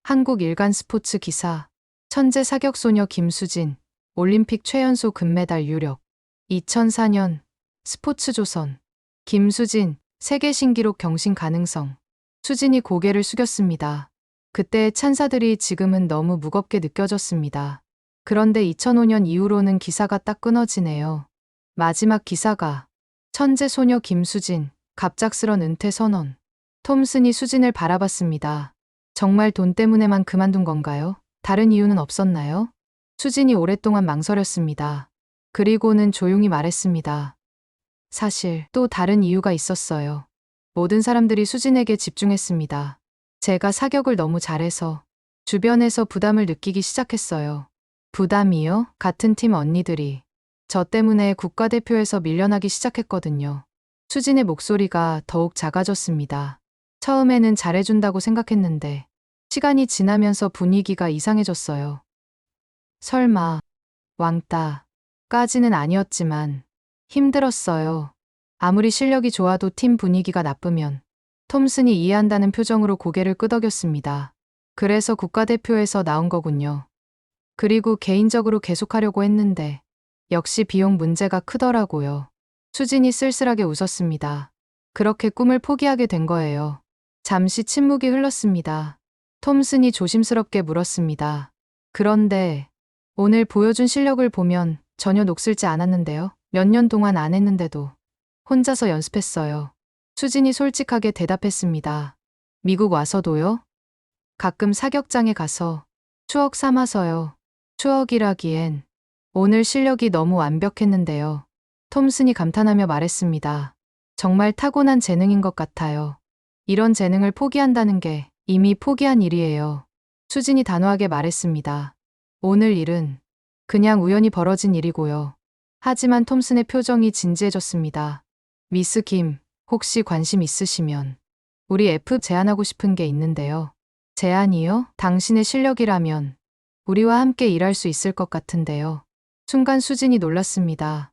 한국 일간 스포츠 기사 천재 사격소녀 김수진 올림픽 최연소 금메달 유력. 2004년 스포츠조선 김수진 세계 신기록 경신 가능성. 수진이 고개를 숙였습니다. 그때의 찬사들이 지금은 너무 무겁게 느껴졌습니다. 그런데 2005년 이후로는 기사가 딱 끊어지네요. 마지막 기사가 천재 소녀 김수진 갑작스런 은퇴 선언. 톰슨이 수진을 바라봤습니다. 정말 돈 때문에만 그만둔 건가요? 다른 이유는 없었나요? 수진이 오랫동안 망설였습니다. 그리고는 조용히 말했습니다. 사실 또 다른 이유가 있었어요. 모든 사람들이 수진에게 집중했습니다. 제가 사격을 너무 잘해서 주변에서 부담을 느끼기 시작했어요. 부담이요? 같은 팀 언니들이 저 때문에 국가대표에서 밀려나기 시작했거든요. 수진의 목소리가 더욱 작아졌습니다. 처음에는 잘해준다고 생각했는데 시간이 지나면서 분위기가 이상해졌어요. 설마 왕따까지는 아니었지만 힘들었어요. 아무리 실력이 좋아도 팀 분위기가 나쁘면. 톰슨이 이해한다는 표정으로 고개를 끄덕였습니다. 그래서 국가대표에서 나온 거군요. 그리고 개인적으로 계속하려고 했는데 역시 비용 문제가 크더라고요. 수진이 쓸쓸하게 웃었습니다. 그렇게 꿈을 포기하게 된 거예요. 잠시 침묵이 흘렀습니다. 톰슨이 조심스럽게 물었습니다. 그런데 오늘 보여준 실력을 보면 전혀 녹슬지 않았는데요. 몇 년 동안 안 했는데도 혼자서 연습했어요. 수진이 솔직하게 대답했습니다. 미국 와서도요? 가끔 사격장에 가서 추억 삼아서요. 추억이라기엔 오늘 실력이 너무 완벽했는데요. 톰슨이 감탄하며 말했습니다. 정말 타고난 재능인 것 같아요. 이런 재능을 포기한다는 게 이미 포기한 일이에요. 수진이 단호하게 말했습니다. 오늘 일은 그냥 우연히 벌어진 일이고요. 하지만 톰슨의 표정이 진지해졌습니다. 미스 김, 혹시 관심 있으시면 우리 F 제안하고 싶은 게 있는데요. 제안이요? 당신의 실력이라면 우리와 함께 일할 수 있을 것 같은데요. 순간 수진이 놀랐습니다.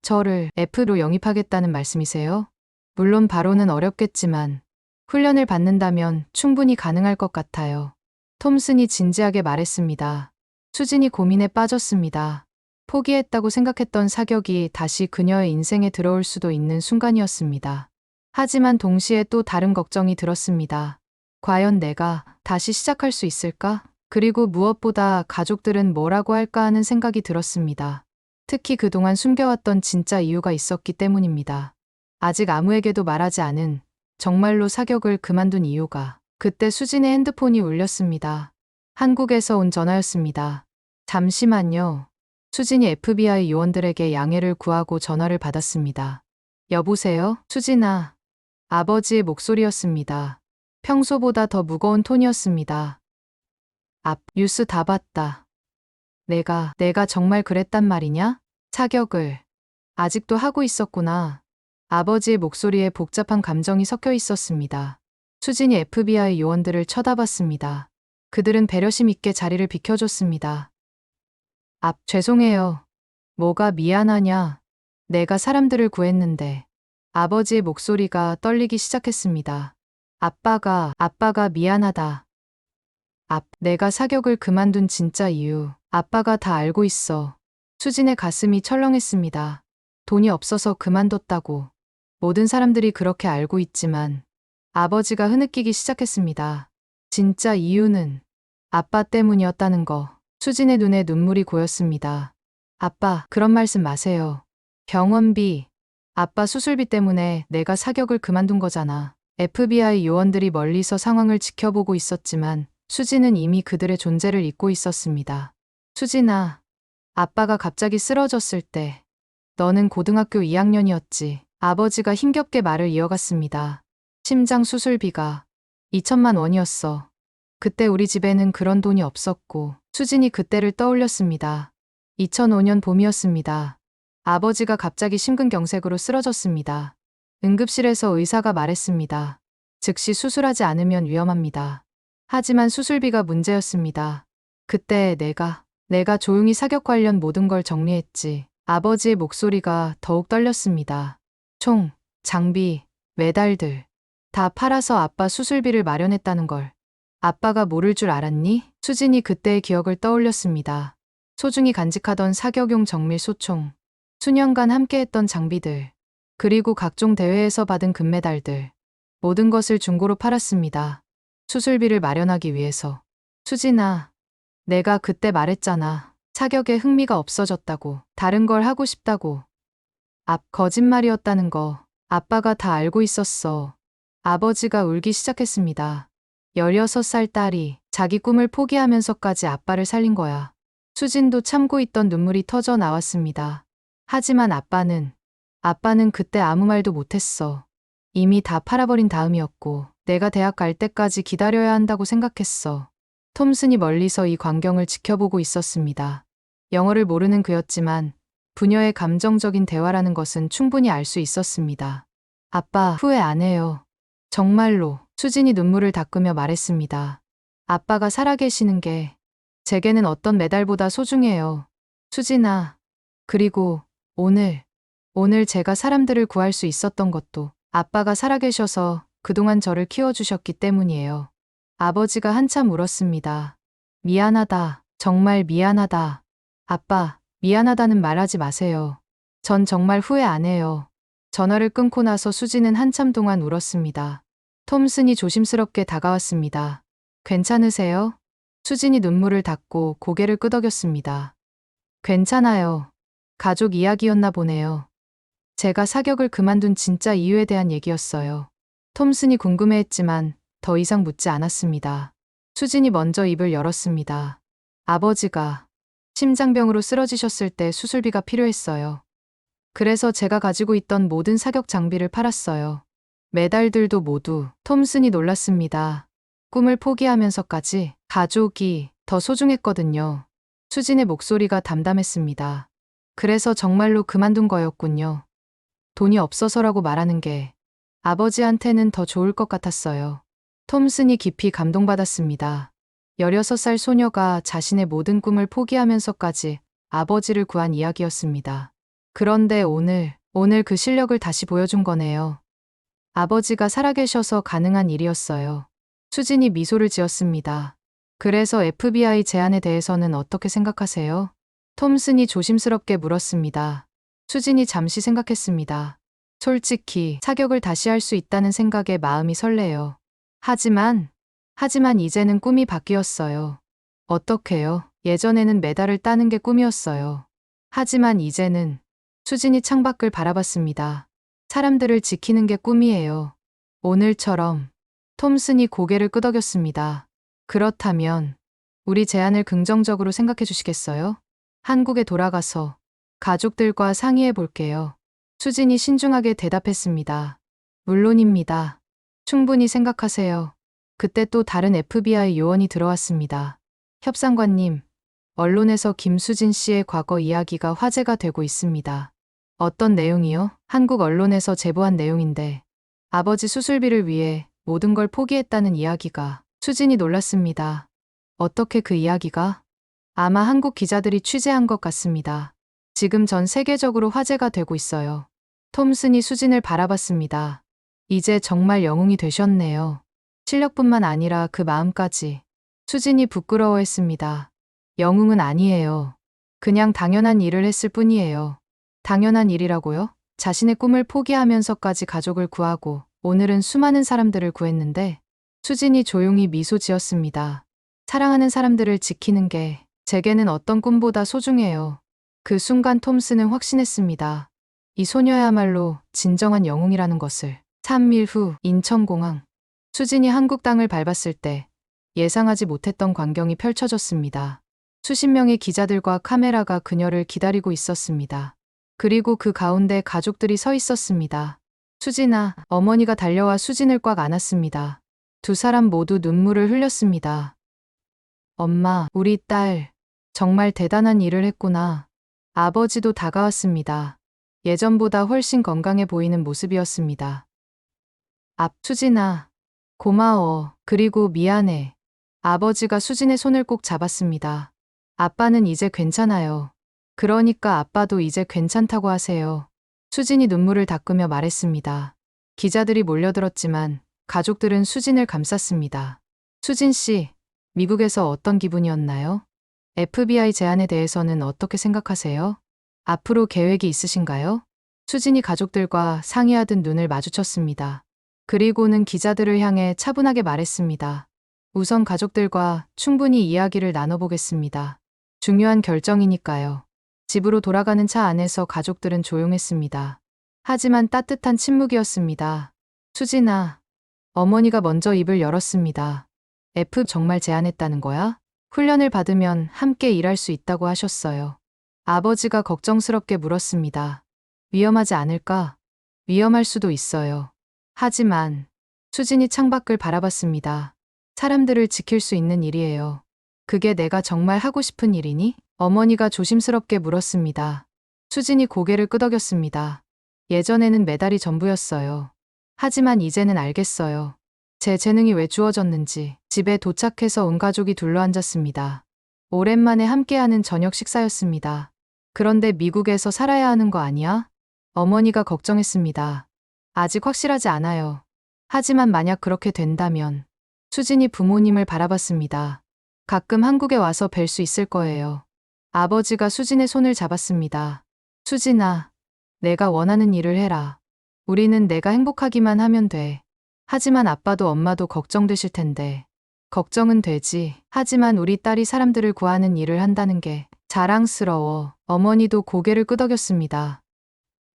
저를 F로 영입하겠다는 말씀이세요? 물론 바로는 어렵겠지만 훈련을 받는다면 충분히 가능할 것 같아요. 톰슨이 진지하게 말했습니다. 수진이 고민에 빠졌습니다. 포기했다고 생각했던 사격이 다시 그녀의 인생에 들어올 수도 있는 순간이었습니다. 하지만 동시에 또 다른 걱정이 들었습니다. 과연 내가 다시 시작할 수 있을까? 그리고 무엇보다 가족들은 뭐라고 할까 하는 생각이 들었습니다. 특히 그동안 숨겨왔던 진짜 이유가 있었기 때문입니다. 아직 아무에게도 말하지 않은 정말로 사격을 그만둔 이유가. 그때 수진의 핸드폰이 울렸습니다. 한국에서 온 전화였습니다. 잠시만요. 수진이 FBI 요원들에게 양해를 구하고 전화를 받았습니다. 여보세요? 수진아. 아버지의 목소리였습니다. 평소보다 더 무거운 톤이었습니다. 뉴스 다 봤다. 내가 정말 그랬단 말이냐? 사격을 아직도 하고 있었구나. 아버지의 목소리에 복잡한 감정이 섞여 있었습니다. 수진이 FBI 요원들을 쳐다봤습니다. 그들은 배려심 있게 자리를 비켜줬습니다. 죄송해요. 뭐가 미안하냐? 내가 사람들을 구했는데. 아버지의 목소리가 떨리기 시작했습니다. 아빠가 미안하다. 내가 사격을 그만둔 진짜 이유. 아빠가 다 알고 있어. 수진의 가슴이 철렁했습니다. 돈이 없어서 그만뒀다고. 모든 사람들이 그렇게 알고 있지만 아버지가 흐느끼기 시작했습니다. 진짜 이유는 아빠 때문이었다는 거. 수진의 눈에 눈물이 고였습니다. 아빠, 그런 말씀 마세요. 병원비, 아빠 수술비 때문에 내가 사격을 그만둔 거잖아. FBI 요원들이 멀리서 상황을 지켜보고 있었지만 수진은 이미 그들의 존재를 잊고 있었습니다. 수진아, 아빠가 갑자기 쓰러졌을 때 너는 고등학교 2학년이었지. 아버지가 힘겹게 말을 이어갔습니다. 심장 수술비가 2천만 원이었어. 그때 우리 집에는 그런 돈이 없었고. 수진이 그때를 떠올렸습니다. 2005년 봄이었습니다. 아버지가 갑자기 심근경색으로 쓰러졌습니다. 응급실에서 의사가 말했습니다. 즉시 수술하지 않으면 위험합니다. 하지만 수술비가 문제였습니다. 그때 내가 조용히 사격 관련 모든 걸 정리했지. 아버지의 목소리가 더욱 떨렸습니다. 총, 장비, 메달들 다 팔아서 아빠 수술비를 마련했다는 걸. 아빠가 모를 줄 알았니? 수진이 그때의 기억을 떠올렸습니다. 소중히 간직하던 사격용 정밀 소총, 수년간 함께했던 장비들, 그리고 각종 대회에서 받은 금메달들. 모든 것을 중고로 팔았습니다. 수술비를 마련하기 위해서. 수진아, 내가 그때 말했잖아. 사격에 흥미가 없어졌다고. 다른 걸 하고 싶다고. 거짓말이었다는 거. 아빠가 다 알고 있었어. 아버지가 울기 시작했습니다. 16살 딸이 자기 꿈을 포기하면서까지 아빠를 살린 거야. 수진도 참고 있던 눈물이 터져 나왔습니다. 하지만 아빠는 그때 아무 말도 못했어. 이미 다 팔아버린 다음이었고 내가 대학 갈 때까지 기다려야 한다고 생각했어. 톰슨이 멀리서 이 광경을 지켜보고 있었습니다. 영어를 모르는 그였지만 부녀의 감정적인 대화라는 것은 충분히 알 수 있었습니다. 아빠, 후회 안 해요. 정말로. 수진이 눈물을 닦으며 말했습니다. 아빠가 살아계시는 게 제게는 어떤 메달보다 소중해요. 수진아, 그리고 오늘 제가 사람들을 구할 수 있었던 것도 아빠가 살아계셔서 그동안 저를 키워주셨기 때문이에요. 아버지가 한참 울었습니다. 미안하다. 정말 미안하다. 아빠, 미안하다는 말하지 마세요. 전 정말 후회 안 해요. 전화를 끊고 나서 수진은 한참 동안 울었습니다. 톰슨이 조심스럽게 다가왔습니다. 괜찮으세요? 수진이 눈물을 닦고 고개를 끄덕였습니다. 괜찮아요. 가족 이야기였나 보네요. 제가 사격을 그만둔 진짜 이유에 대한 얘기였어요. 톰슨이 궁금해했지만 더 이상 묻지 않았습니다. 수진이 먼저 입을 열었습니다. 아버지가 심장병으로 쓰러지셨을 때 수술비가 필요했어요. 그래서 제가 가지고 있던 모든 사격 장비를 팔았어요. 메달들도 모두. 톰슨이 놀랐습니다. 꿈을 포기하면서까지 가족이 더 소중했거든요. 수진의 목소리가 담담했습니다. 그래서 정말로 그만둔 거였군요. 돈이 없어서라고 말하는 게 아버지한테는 더 좋을 것 같았어요. 톰슨이 깊이 감동받았습니다. 16살 소녀가 자신의 모든 꿈을 포기하면서까지 아버지를 구한 이야기였습니다. 그런데 오늘 그 실력을 다시 보여준 거네요. 아버지가 살아계셔서 가능한 일이었어요. 수진이 미소를 지었습니다. 그래서 FBI 제안에 대해서는 어떻게 생각하세요? 톰슨이 조심스럽게 물었습니다. 수진이 잠시 생각했습니다. 솔직히 사격을 다시 할 수 있다는 생각에 마음이 설레요. 하지만 이제는 꿈이 바뀌었어요. 어떡해요? 예전에는 메달을 따는 게 꿈이었어요. 하지만 이제는 수진이 창밖을 바라봤습니다. 사람들을 지키는 게 꿈이에요. 오늘처럼 톰슨이 고개를 끄덕였습니다. 그렇다면 우리 제안을 긍정적으로 생각해 주시겠어요? 한국에 돌아가서 가족들과 상의해 볼게요. 수진이 신중하게 대답했습니다. 물론입니다. 충분히 생각하세요. 그때 또 다른 FBI 요원이 들어왔습니다. 협상관님, 언론에서 김수진 씨의 과거 이야기가 화제가 되고 있습니다. 어떤 내용이요? 한국 언론에서 제보한 내용인데 아버지 수술비를 위해 모든 걸 포기했다는 이야기가. 수진이 놀랐습니다. 어떻게 그 이야기가? 아마 한국 기자들이 취재한 것 같습니다. 지금 전 세계적으로 화제가 되고 있어요. 톰슨이 수진을 바라봤습니다. 이제 정말 영웅이 되셨네요. 실력뿐만 아니라 그 마음까지. 수진이 부끄러워했습니다. 영웅은 아니에요. 그냥 당연한 일을 했을 뿐이에요. 당연한 일이라고요? 자신의 꿈을 포기하면서까지 가족을 구하고 오늘은 수많은 사람들을 구했는데 수진이 조용히 미소 지었습니다. 사랑하는 사람들을 지키는 게 제게는 어떤 꿈보다 소중해요. 그 순간 톰슨은 확신했습니다. 이 소녀야말로 진정한 영웅이라는 것을. 3일 후 인천공항. 수진이 한국 땅을 밟았을 때 예상하지 못했던 광경이 펼쳐졌습니다. 수십 명의 기자들과 카메라가 그녀를 기다리고 있었습니다. 그리고 그 가운데 가족들이 서 있었습니다. 수진아, 어머니가 달려와 수진을 꽉 안았습니다. 두 사람 모두 눈물을 흘렸습니다. 엄마, 우리 딸, 정말 대단한 일을 했구나. 아버지도 다가왔습니다. 예전보다 훨씬 건강해 보이는 모습이었습니다. 수진아, 고마워. 그리고 미안해. 아버지가 수진의 손을 꼭 잡았습니다. 아빠는 이제 괜찮아요. 그러니까 아빠도 이제 괜찮다고 하세요. 수진이 눈물을 닦으며 말했습니다. 기자들이 몰려들었지만 가족들은 수진을 감쌌습니다. 수진 씨, 미국에서 어떤 기분이었나요? FBI 제안에 대해서는 어떻게 생각하세요? 앞으로 계획이 있으신가요? 수진이 가족들과 상의하듯 눈을 마주쳤습니다. 그리고는 기자들을 향해 차분하게 말했습니다. 우선 가족들과 충분히 이야기를 나눠보겠습니다. 중요한 결정이니까요. 집으로 돌아가는 차 안에서 가족들은 조용했습니다. 하지만 따뜻한 침묵이었습니다. 수진아, 어머니가 먼저 입을 열었습니다. 정말 제안했다는 거야? 훈련을 받으면 함께 일할 수 있다고 하셨어요. 아버지가 걱정스럽게 물었습니다. 위험하지 않을까? 위험할 수도 있어요. 하지만 수진이 창밖을 바라봤습니다. 사람들을 지킬 수 있는 일이에요. 그게 내가 정말 하고 싶은 일이니? 어머니가 조심스럽게 물었습니다. 수진이 고개를 끄덕였습니다. 예전에는 메달이 전부였어요. 하지만 이제는 알겠어요. 제 재능이 왜 주어졌는지. 집에 도착해서 온 가족이 둘러앉았습니다. 오랜만에 함께하는 저녁 식사였습니다. 그런데 미국에서 살아야 하는 거 아니야? 어머니가 걱정했습니다. 아직 확실하지 않아요. 하지만 만약 그렇게 된다면. 수진이 부모님을 바라봤습니다. 가끔 한국에 와서 뵐 수 있을 거예요. 아버지가 수진의 손을 잡았습니다. 수진아, 내가 원하는 일을 해라. 우리는 내가 행복하기만 하면 돼. 하지만 아빠도 엄마도 걱정되실 텐데. 걱정은 되지. 하지만 우리 딸이 사람들을 구하는 일을 한다는 게 자랑스러워. 어머니도 고개를 끄덕였습니다.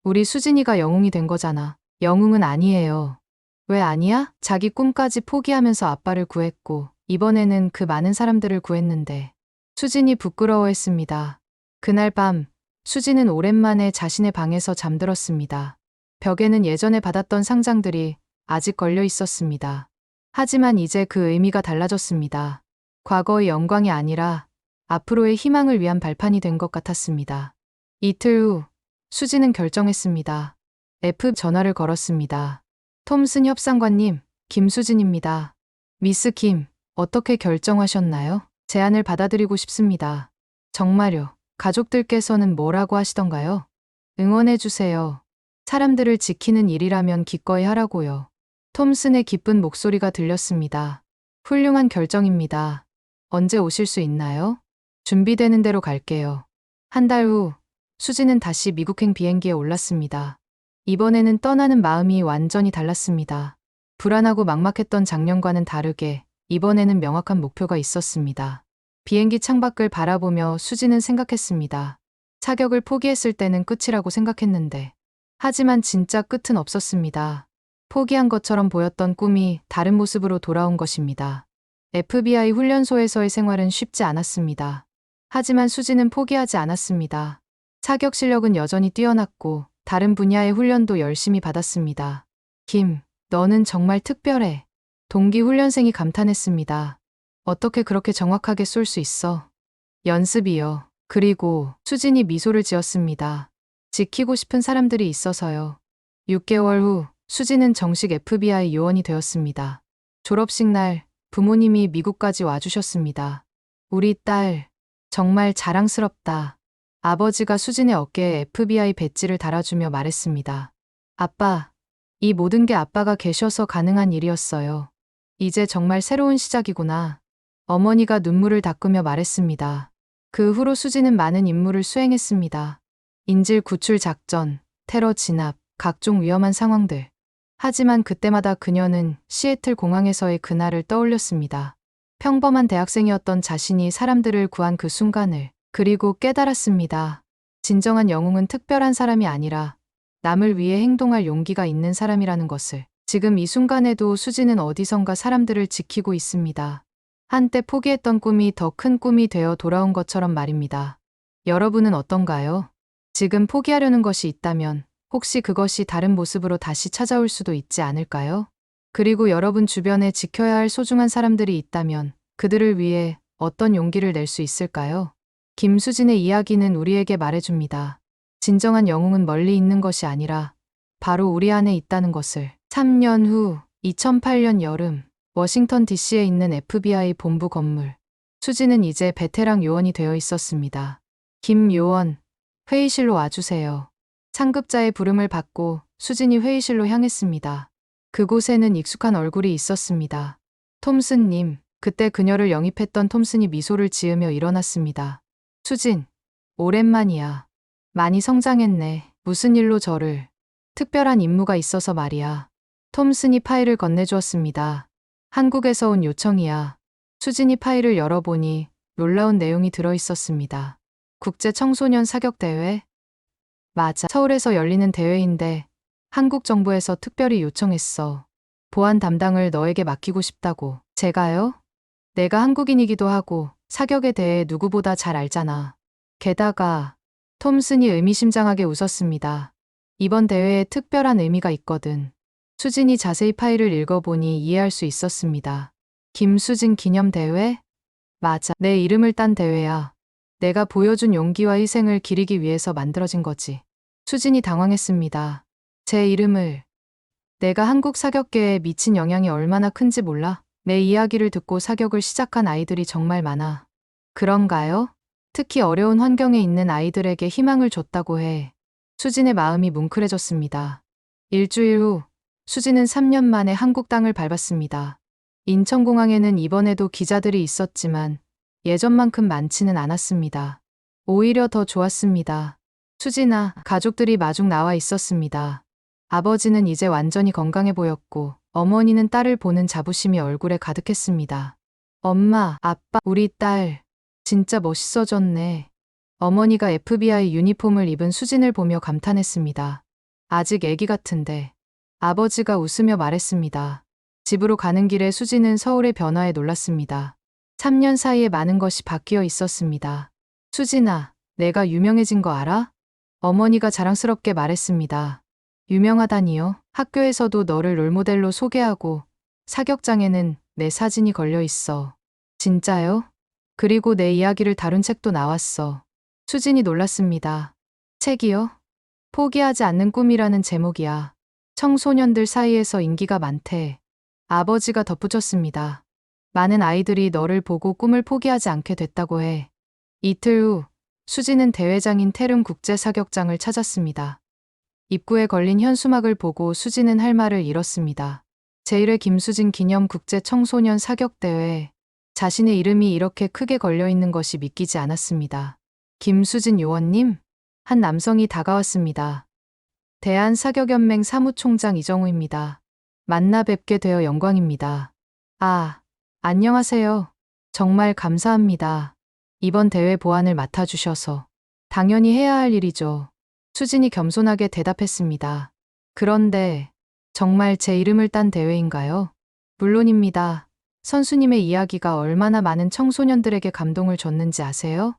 우리 수진이가 영웅이 된 거잖아. 영웅은 아니에요. 왜 아니야? 자기 꿈까지 포기하면서 아빠를 구했고 이번에는 그 많은 사람들을 구했는데. 수진이 부끄러워했습니다. 그날 밤 수진은 오랜만에 자신의 방에서 잠들었습니다. 벽에는 예전에 받았던 상장들이 아직 걸려 있었습니다. 하지만 이제 그 의미가 달라졌습니다. 과거의 영광이 아니라 앞으로의 희망을 위한 발판이 된 것 같았습니다. 이틀 후 수진은 결정했습니다. 전화를 걸었습니다. 톰슨 협상관님, 김수진입니다. 미스 김, 어떻게 결정하셨나요? 제안을 받아들이고 싶습니다. 정말요? 가족들께서는 뭐라고 하시던가요? 응원해주세요. 사람들을 지키는 일이라면 기꺼이 하라고요. 톰슨의 기쁜 목소리가 들렸습니다. 훌륭한 결정입니다. 언제 오실 수 있나요? 준비되는 대로 갈게요. 한 달 후, 수지는 다시 미국행 비행기에 올랐습니다. 이번에는 떠나는 마음이 완전히 달랐습니다. 불안하고 막막했던 작년과는 다르게 이번에는 명확한 목표가 있었습니다. 비행기 창밖을 바라보며 수지는 생각했습니다. 사격을 포기했을 때는 끝이라고 생각했는데, 하지만 진짜 끝은 없었습니다. 포기한 것처럼 보였던 꿈이 다른 모습으로 돌아온 것입니다. FBI 훈련소에서의 생활은 쉽지 않았습니다. 하지만 수지는 포기하지 않았습니다. 사격 실력은 여전히 뛰어났고 다른 분야의 훈련도 열심히 받았습니다. 김, 너는 정말 특별해. 동기 훈련생이 감탄했습니다. 어떻게 그렇게 정확하게 쏠 수 있어? 연습이요. 그리고 수진이 미소를 지었습니다. 지키고 싶은 사람들이 있어서요. 6개월 후 수진은 정식 FBI 요원이 되었습니다. 졸업식 날 부모님이 미국까지 와주셨습니다. 우리 딸, 정말 자랑스럽다. 아버지가 수진의 어깨에 FBI 배지를 달아주며 말했습니다. 아빠, 이 모든 게 아빠가 계셔서 가능한 일이었어요. 이제 정말 새로운 시작이구나. 어머니가 눈물을 닦으며 말했습니다. 그 후로 수지는 많은 임무를 수행했습니다. 인질 구출 작전, 테러 진압, 각종 위험한 상황들. 하지만 그때마다 그녀는 시애틀 공항에서의 그날을 떠올렸습니다. 평범한 대학생이었던 자신이 사람들을 구한 그 순간을, 그리고 깨달았습니다. 진정한 영웅은 특별한 사람이 아니라 남을 위해 행동할 용기가 있는 사람이라는 것을. 지금 이 순간에도 수지는 어디선가 사람들을 지키고 있습니다. 한때 포기했던 꿈이 더 큰 꿈이 되어 돌아온 것처럼 말입니다. 여러분은 어떤가요? 지금 포기하려는 것이 있다면 혹시 그것이 다른 모습으로 다시 찾아올 수도 있지 않을까요? 그리고 여러분 주변에 지켜야 할 소중한 사람들이 있다면 그들을 위해 어떤 용기를 낼 수 있을까요? 김수진의 이야기는 우리에게 말해줍니다. 진정한 영웅은 멀리 있는 것이 아니라 바로 우리 안에 있다는 것을. 3년 후 2008년 여름 워싱턴 DC에 있는 FBI 본부 건물. 수지는 이제 베테랑 요원이 되어 있었습니다. 김 요원, 회의실로 와주세요. 상급자의 부름을 받고 수진이 회의실로 향했습니다. 그곳에는 익숙한 얼굴이 있었습니다. 톰슨님, 그때 그녀를 영입했던 톰슨이 미소를 지으며 일어났습니다. 수진, 오랜만이야. 많이 성장했네. 무슨 일로 저를. 특별한 임무가 있어서 말이야. 톰슨이 파일을 건네주었습니다. 한국에서 온 요청이야. 수진이 파일을 열어보니 놀라운 내용이 들어있었습니다. 국제 청소년 사격 대회? 맞아. 서울에서 열리는 대회인데 한국 정부에서 특별히 요청했어. 보안 담당을 너에게 맡기고 싶다고. 제가요? 내가 한국인이기도 하고 사격에 대해 누구보다 잘 알잖아. 게다가 톰슨이 의미심장하게 웃었습니다. 이번 대회에 특별한 의미가 있거든. 수진이 자세히 파일을 읽어보니 이해할 수 있었습니다. 김수진 기념대회? 맞아. 내 이름을 딴 대회야. 내가 보여준 용기와 희생을 기리기 위해서 만들어진 거지. 수진이 당황했습니다. 제 이름을. 내가 한국 사격계에 미친 영향이 얼마나 큰지 몰라? 내 이야기를 듣고 사격을 시작한 아이들이 정말 많아. 그런가요? 특히 어려운 환경에 있는 아이들에게 희망을 줬다고 해. 수진의 마음이 뭉클해졌습니다. 일주일 후 수진은 3년 만에 한국 땅을 밟았습니다. 인천공항에는 이번에도 기자들이 있었지만 예전만큼 많지는 않았습니다. 오히려 더 좋았습니다. 수진아, 가족들이 마중 나와 있었습니다. 아버지는 이제 완전히 건강해 보였고 어머니는 딸을 보는 자부심이 얼굴에 가득했습니다. 엄마, 아빠, 우리 딸 진짜 멋있어졌네. 어머니가 FBI 유니폼을 입은 수진을 보며 감탄했습니다. 아직 애기 같은데. 아버지가 웃으며 말했습니다. 집으로 가는 길에 수진은 서울의 변화에 놀랐습니다. 3년 사이에 많은 것이 바뀌어 있었습니다. 수진아, 내가 유명해진 거 알아? 어머니가 자랑스럽게 말했습니다. 유명하다니요? 학교에서도 너를 롤모델로 소개하고 사격장에는 내 사진이 걸려 있어. 진짜요? 그리고 내 이야기를 다룬 책도 나왔어. 수진이 놀랐습니다. 책이요? 포기하지 않는 꿈이라는 제목이야. 청소년들 사이에서 인기가 많대. 아버지가 덧붙였습니다. 많은 아이들이 너를 보고 꿈을 포기하지 않게 됐다고 해. 이틀 후 수진은 대회장인 테름 국제사격장을 찾았습니다. 입구에 걸린 현수막을 보고 수진은 할 말을 잃었습니다. 제1회 김수진 기념 국제 청소년 사격대회. 자신의 이름이 이렇게 크게 걸려 있는 것이 믿기지 않았습니다. 김수진 요원님? 한 남성이 다가왔습니다. 대한사격연맹 사무총장 이정우입니다. 만나 뵙게 되어 영광입니다. 아, 안녕하세요. 정말 감사합니다. 이번 대회 보안을 맡아주셔서. 당연히 해야 할 일이죠. 수진이 겸손하게 대답했습니다. 그런데 정말 제 이름을 딴 대회인가요? 물론입니다. 선수님의 이야기가 얼마나 많은 청소년들에게 감동을 줬는지 아세요?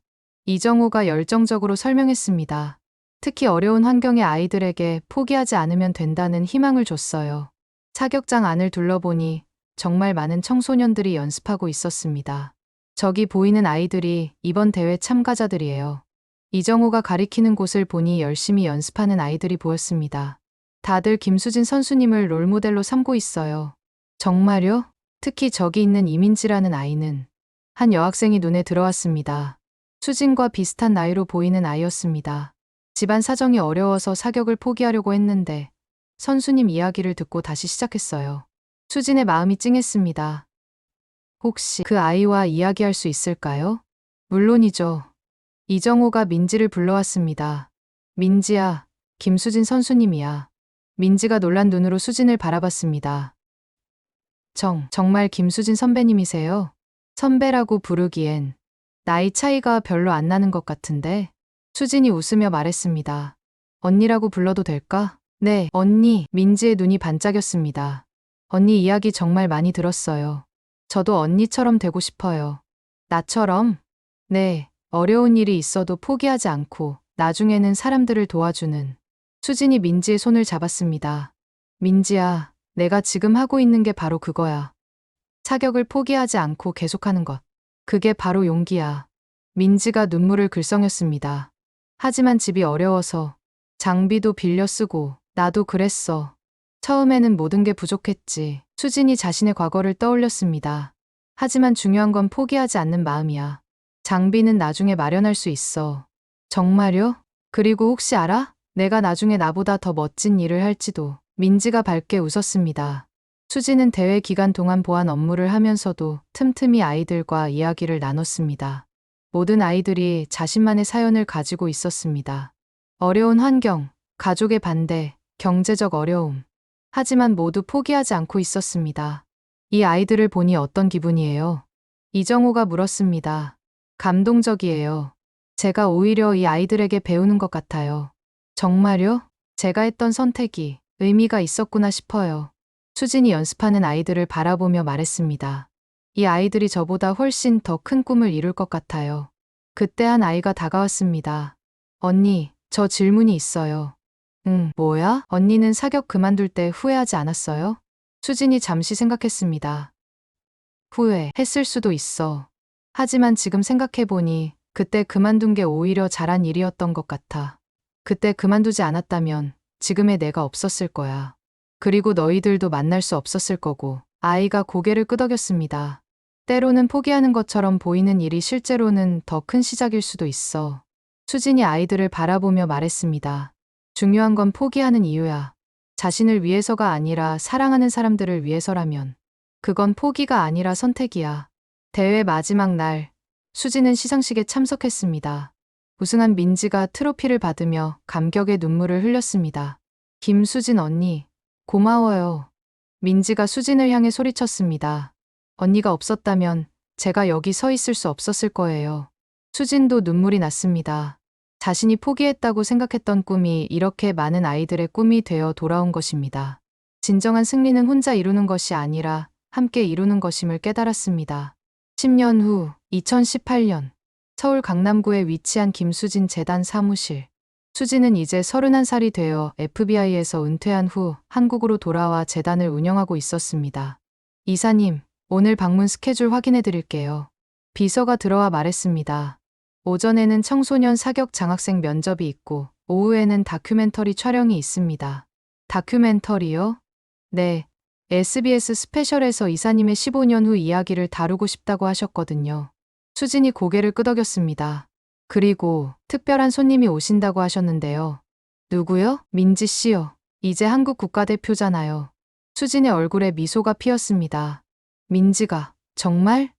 이정호가 열정적으로 설명했습니다. 특히 어려운 환경의 아이들에게 포기하지 않으면 된다는 희망을 줬어요. 사격장 안을 둘러보니 정말 많은 청소년들이 연습하고 있었습니다. 저기 보이는 아이들이 이번 대회 참가자들이에요. 이정호가 가리키는 곳을 보니 열심히 연습하는 아이들이 보였습니다. 다들 김수진 선수님을 롤모델로 삼고 있어요. 정말요? 특히 저기 있는 이민지라는 아이는 한 여학생이 눈에 들어왔습니다. 수진과 비슷한 나이로 보이는 아이였습니다. 집안 사정이 어려워서 사격을 포기하려고 했는데 선수님 이야기를 듣고 다시 시작했어요. 수진의 마음이 찡했습니다. 혹시 그 아이와 이야기할 수 있을까요? 물론이죠. 이정호가 민지를 불러왔습니다. 민지야, 김수진 선수님이야. 민지가 놀란 눈으로 수진을 바라봤습니다. 정말 김수진 선배님이세요? 선배라고 부르기엔 나이 차이가 별로 안 나는 것 같은데. 수진이 웃으며 말했습니다. 언니라고 불러도 될까? 네, 언니. 민지의 눈이 반짝였습니다. 언니 이야기 정말 많이 들었어요. 저도 언니처럼 되고 싶어요. 나처럼? 네, 어려운 일이 있어도 포기하지 않고 나중에는 사람들을 도와주는. 수진이 민지의 손을 잡았습니다. 민지야, 내가 지금 하고 있는 게 바로 그거야. 사격을 포기하지 않고 계속하는 것. 그게 바로 용기야. 민지가 눈물을 글썽였습니다. 하지만 집이 어려워서 장비도 빌려 쓰고 나도 그랬어. 처음에는 모든 게 부족했지. 수진이 자신의 과거를 떠올렸습니다. 하지만 중요한 건 포기하지 않는 마음이야. 장비는 나중에 마련할 수 있어. 정말요? 그리고 혹시 알아? 내가 나중에 나보다 더 멋진 일을 할지도. 민지가 밝게 웃었습니다. 수진은 대회 기간 동안 보안 업무를 하면서도 틈틈이 아이들과 이야기를 나눴습니다. 모든 아이들이 자신만의 사연을 가지고 있었습니다. 어려운 환경, 가족의 반대, 경제적 어려움. 하지만 모두 포기하지 않고 있었습니다. 이 아이들을 보니 어떤 기분이에요? 이정호가 물었습니다. 감동적이에요. 제가 오히려 이 아이들에게 배우는 것 같아요. 정말요? 제가 했던 선택이 의미가 있었구나 싶어요. 수진이 연습하는 아이들을 바라보며 말했습니다. 이 아이들이 저보다 훨씬 더 큰 꿈을 이룰 것 같아요. 그때 한 아이가 다가왔습니다. 언니, 저 질문이 있어요. 응, 뭐야? 언니는 사격 그만둘 때 후회하지 않았어요? 수진이 잠시 생각했습니다. 후회했을 수도 있어. 하지만 지금 생각해보니 그때 그만둔 게 오히려 잘한 일이었던 것 같아. 그때 그만두지 않았다면 지금의 내가 없었을 거야. 그리고 너희들도 만날 수 없었을 거고. 아이가 고개를 끄덕였습니다. 때로는 포기하는 것처럼 보이는 일이 실제로는 더 큰 시작일 수도 있어. 수진이 아이들을 바라보며 말했습니다. 중요한 건 포기하는 이유야. 자신을 위해서가 아니라 사랑하는 사람들을 위해서라면. 그건 포기가 아니라 선택이야. 대회 마지막 날, 수진은 시상식에 참석했습니다. 우승한 민지가 트로피를 받으며 감격의 눈물을 흘렸습니다. 김수진 언니, 고마워요. 민지가 수진을 향해 소리쳤습니다. 언니가 없었다면 제가 여기 서 있을 수 없었을 거예요. 수진도 눈물이 났습니다. 자신이 포기했다고 생각했던 꿈이 이렇게 많은 아이들의 꿈이 되어 돌아온 것입니다. 진정한 승리는 혼자 이루는 것이 아니라 함께 이루는 것임을 깨달았습니다. 10년 후 2018년 서울 강남구에 위치한 김수진 재단 사무실. 수진은 이제 31살이 되어 FBI에서 은퇴한 후 한국으로 돌아와 재단을 운영하고 있었습니다. 이사님, 오늘 방문 스케줄 확인해 드릴게요. 비서가 들어와 말했습니다. 오전에는 청소년 사격 장학생 면접이 있고 오후에는 다큐멘터리 촬영이 있습니다. 다큐멘터리요? 네, SBS 스페셜에서 이사님의 15년 후 이야기를 다루고 싶다고 하셨거든요. 수진이 고개를 끄덕였습니다. 그리고 특별한 손님이 오신다고 하셨는데요. 누구요? 민지 씨요. 이제 한국 국가대표잖아요. 수진의 얼굴에 미소가 피었습니다. 민지가, 정말?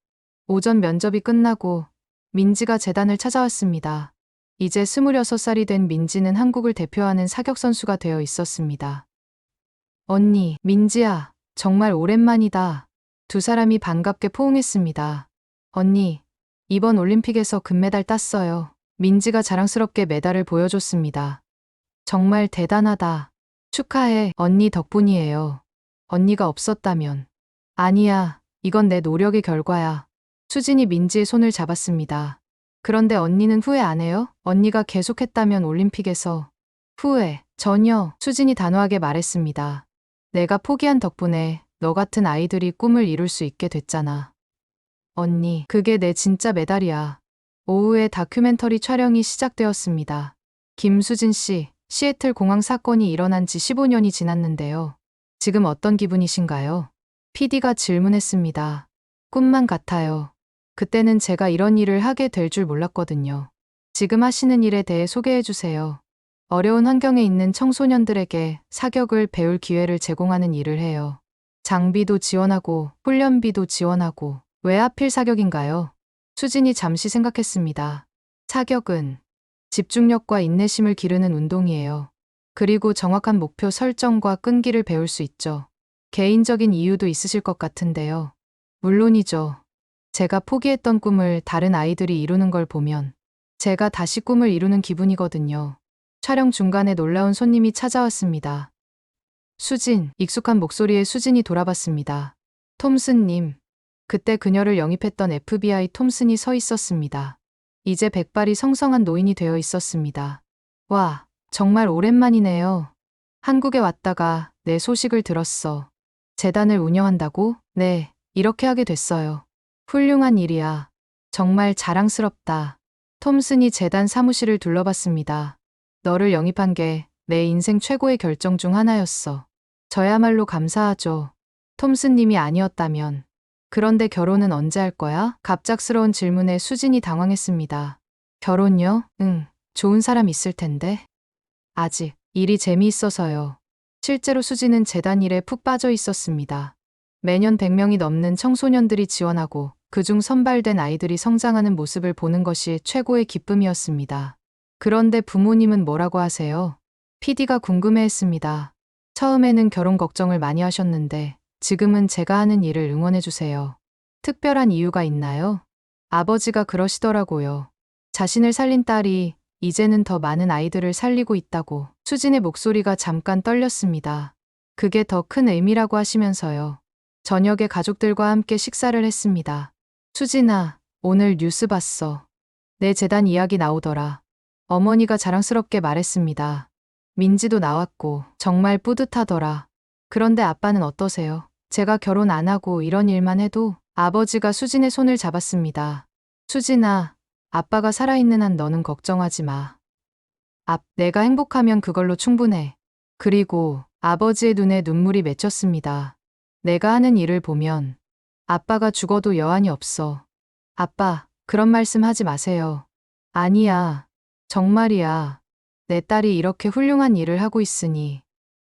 오전 면접이 끝나고 민지가 재단을 찾아왔습니다. 이제 26살이 된 민지는 한국을 대표하는 사격 선수가 되어 있었습니다. 언니, 민지야, 정말 오랜만이다. 두 사람이 반갑게 포옹했습니다. 언니, 이번 올림픽에서 금메달 땄어요. 민지가 자랑스럽게 메달을 보여줬습니다. 정말 대단하다. 축하해. 언니 덕분이에요. 언니가 없었다면. 아니야, 이건 내 노력의 결과야. 수진이 민지의 손을 잡았습니다. 그런데 언니는 후회 안 해요? 언니가 계속했다면 올림픽에서. 후회, 전혀. 수진이 단호하게 말했습니다. 내가 포기한 덕분에 너 같은 아이들이 꿈을 이룰 수 있게 됐잖아. 언니, 그게 내 진짜 메달이야. 오후에 다큐멘터리 촬영이 시작되었습니다. 김수진 씨, 시애틀 공항 사건이 일어난 지 15년이 지났는데요. 지금 어떤 기분이신가요? PD가 질문했습니다. 꿈만 같아요. 그때는 제가 이런 일을 하게 될 줄 몰랐거든요. 지금 하시는 일에 대해 소개해 주세요. 어려운 환경에 있는 청소년들에게 사격을 배울 기회를 제공하는 일을 해요. 장비도 지원하고 훈련비도 지원하고. 왜 하필 사격인가요? 수진이 잠시 생각했습니다. 사격은 집중력과 인내심을 기르는 운동이에요. 그리고 정확한 목표 설정과 끈기를 배울 수 있죠. 개인적인 이유도 있으실 것 같은데요. 물론이죠. 제가 포기했던 꿈을 다른 아이들이 이루는 걸 보면 제가 다시 꿈을 이루는 기분이거든요. 촬영 중간에 놀라운 손님이 찾아왔습니다. 수진, 익숙한 목소리에 수진이 돌아봤습니다. 톰슨님. 그때 그녀를 영입했던 FBI 톰슨이 서 있었습니다. 이제 백발이 성성한 노인이 되어 있었습니다. 와, 정말 오랜만이네요. 한국에 왔다가 내 소식을 들었어. 재단을 운영한다고? 네, 이렇게 하게 됐어요. 훌륭한 일이야. 정말 자랑스럽다. 톰슨이 재단 사무실을 둘러봤습니다. 너를 영입한 게 내 인생 최고의 결정 중 하나였어. 저야말로 감사하죠. 톰슨님이 아니었다면. 그런데 결혼은 언제 할 거야? 갑작스러운 질문에 수진이 당황했습니다. 결혼요? 응, 좋은 사람 있을 텐데. 아직, 일이 재미있어서요. 실제로 수진은 재단 일에 푹 빠져 있었습니다. 매년 100명이 넘는 청소년들이 지원하고 그중 선발된 아이들이 성장하는 모습을 보는 것이 최고의 기쁨이었습니다. 그런데 부모님은 뭐라고 하세요? PD가 궁금해했습니다. 처음에는 결혼 걱정을 많이 하셨는데 지금은 제가 하는 일을 응원해주세요. 특별한 이유가 있나요? 아버지가 그러시더라고요. 자신을 살린 딸이 이제는 더 많은 아이들을 살리고 있다고. 수진의 목소리가 잠깐 떨렸습니다. 그게 더 큰 의미라고 하시면서요. 저녁에 가족들과 함께 식사를 했습니다. 수진아, 오늘 뉴스 봤어. 내 재단 이야기 나오더라. 어머니가 자랑스럽게 말했습니다. 민지도 나왔고 정말 뿌듯하더라. 그런데 아빠는 어떠세요? 제가 결혼 안 하고 이런 일만 해도. 아버지가 수진의 손을 잡았습니다. 수진아, 아빠가 살아있는 한 너는 걱정하지 마. 내가 행복하면 그걸로 충분해. 그리고 아버지의 눈에 눈물이 맺혔습니다. 내가 하는 일을 보면 아빠가 죽어도 여한이 없어. 아빠, 그런 말씀 하지 마세요. 아니야. 정말이야. 내 딸이 이렇게 훌륭한 일을 하고 있으니.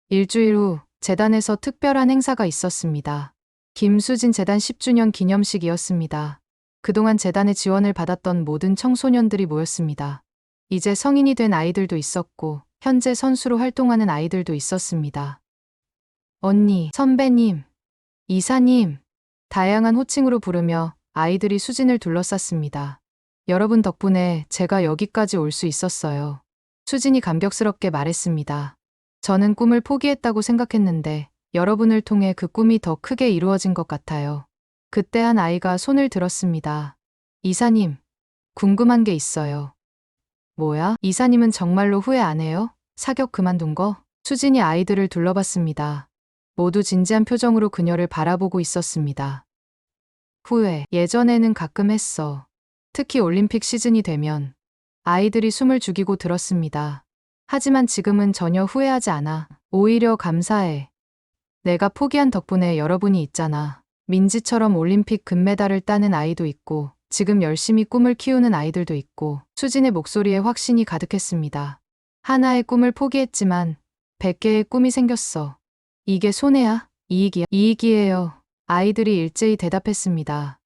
일주일 후 재단에서 특별한 행사가 있었습니다. 김수진 재단 10주년 기념식이었습니다. 그동안 재단의 지원을 받았던 모든 청소년들이 모였습니다. 이제 성인이 된 아이들도 있었고 현재 선수로 활동하는 아이들도 있었습니다. 언니, 선배님, 이사님, 다양한 호칭으로 부르며 아이들이 수진을 둘러쌌습니다. 여러분 덕분에 제가 여기까지 올 수 있었어요. 수진이 감격스럽게 말했습니다. 저는 꿈을 포기했다고 생각했는데 여러분을 통해 그 꿈이 더 크게 이루어진 것 같아요. 그때 한 아이가 손을 들었습니다. 이사님, 궁금한 게 있어요. 뭐야? 이사님은 정말로 후회 안 해요? 사격 그만둔 거? 수진이 아이들을 둘러봤습니다. 모두 진지한 표정으로 그녀를 바라보고 있었습니다. 후회, 예전에는 가끔 했어. 특히 올림픽 시즌이 되면 아이들이 숨을 죽이고 들었습니다. 하지만 지금은 전혀 후회하지 않아. 오히려 감사해. 내가 포기한 덕분에 여러분이 있잖아. 민지처럼 올림픽 금메달을 따는 아이도 있고 지금 열심히 꿈을 키우는 아이들도 있고. 수진의 목소리에 확신이 가득했습니다. 하나의 꿈을 포기했지만 100개의 꿈이 생겼어. 이게 손해야? 이익이야? 이익이에요. 아이들이 일제히 대답했습니다.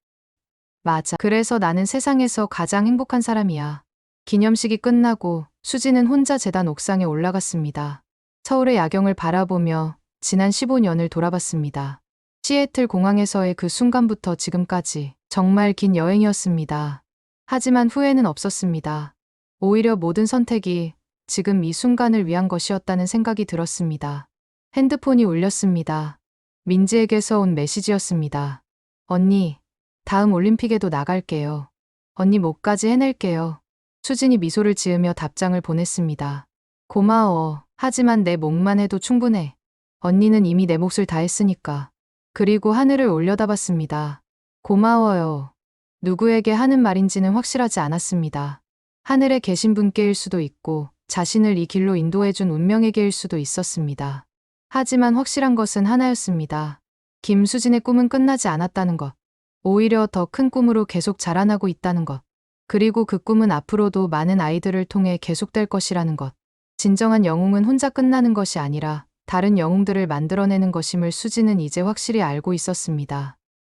맞아. 그래서 나는 세상에서 가장 행복한 사람이야. 기념식이 끝나고 수지는 혼자 재단 옥상에 올라갔습니다. 서울의 야경을 바라보며 지난 15년을 돌아봤습니다. 시애틀 공항에서의 그 순간부터 지금까지 정말 긴 여행이었습니다. 하지만 후회는 없었습니다. 오히려 모든 선택이 지금 이 순간을 위한 것이었다는 생각이 들었습니다. 핸드폰이 울렸습니다. 민지에게서 온 메시지였습니다. 언니, 다음 올림픽에도 나갈게요. 언니 목까지 해낼게요. 수진이 미소를 지으며 답장을 보냈습니다. 고마워. 하지만 내 목만 해도 충분해. 언니는 이미 내 몫을 다 했으니까. 그리고 하늘을 올려다봤습니다. 고마워요. 누구에게 하는 말인지는 확실하지 않았습니다. 하늘에 계신 분께일 수도 있고 자신을 이 길로 인도해준 운명에게일 수도 있었습니다. 하지만 확실한 것은 하나였습니다. 김수진의 꿈은 끝나지 않았다는 것. 오히려 더 큰 꿈으로 계속 자라나고 있다는 것. 그리고 그 꿈은 앞으로도 많은 아이들을 통해 계속될 것이라는 것. 진정한 영웅은 혼자 끝나는 것이 아니라 다른 영웅들을 만들어내는 것임을 수지는 이제 확실히 알고 있었습니다.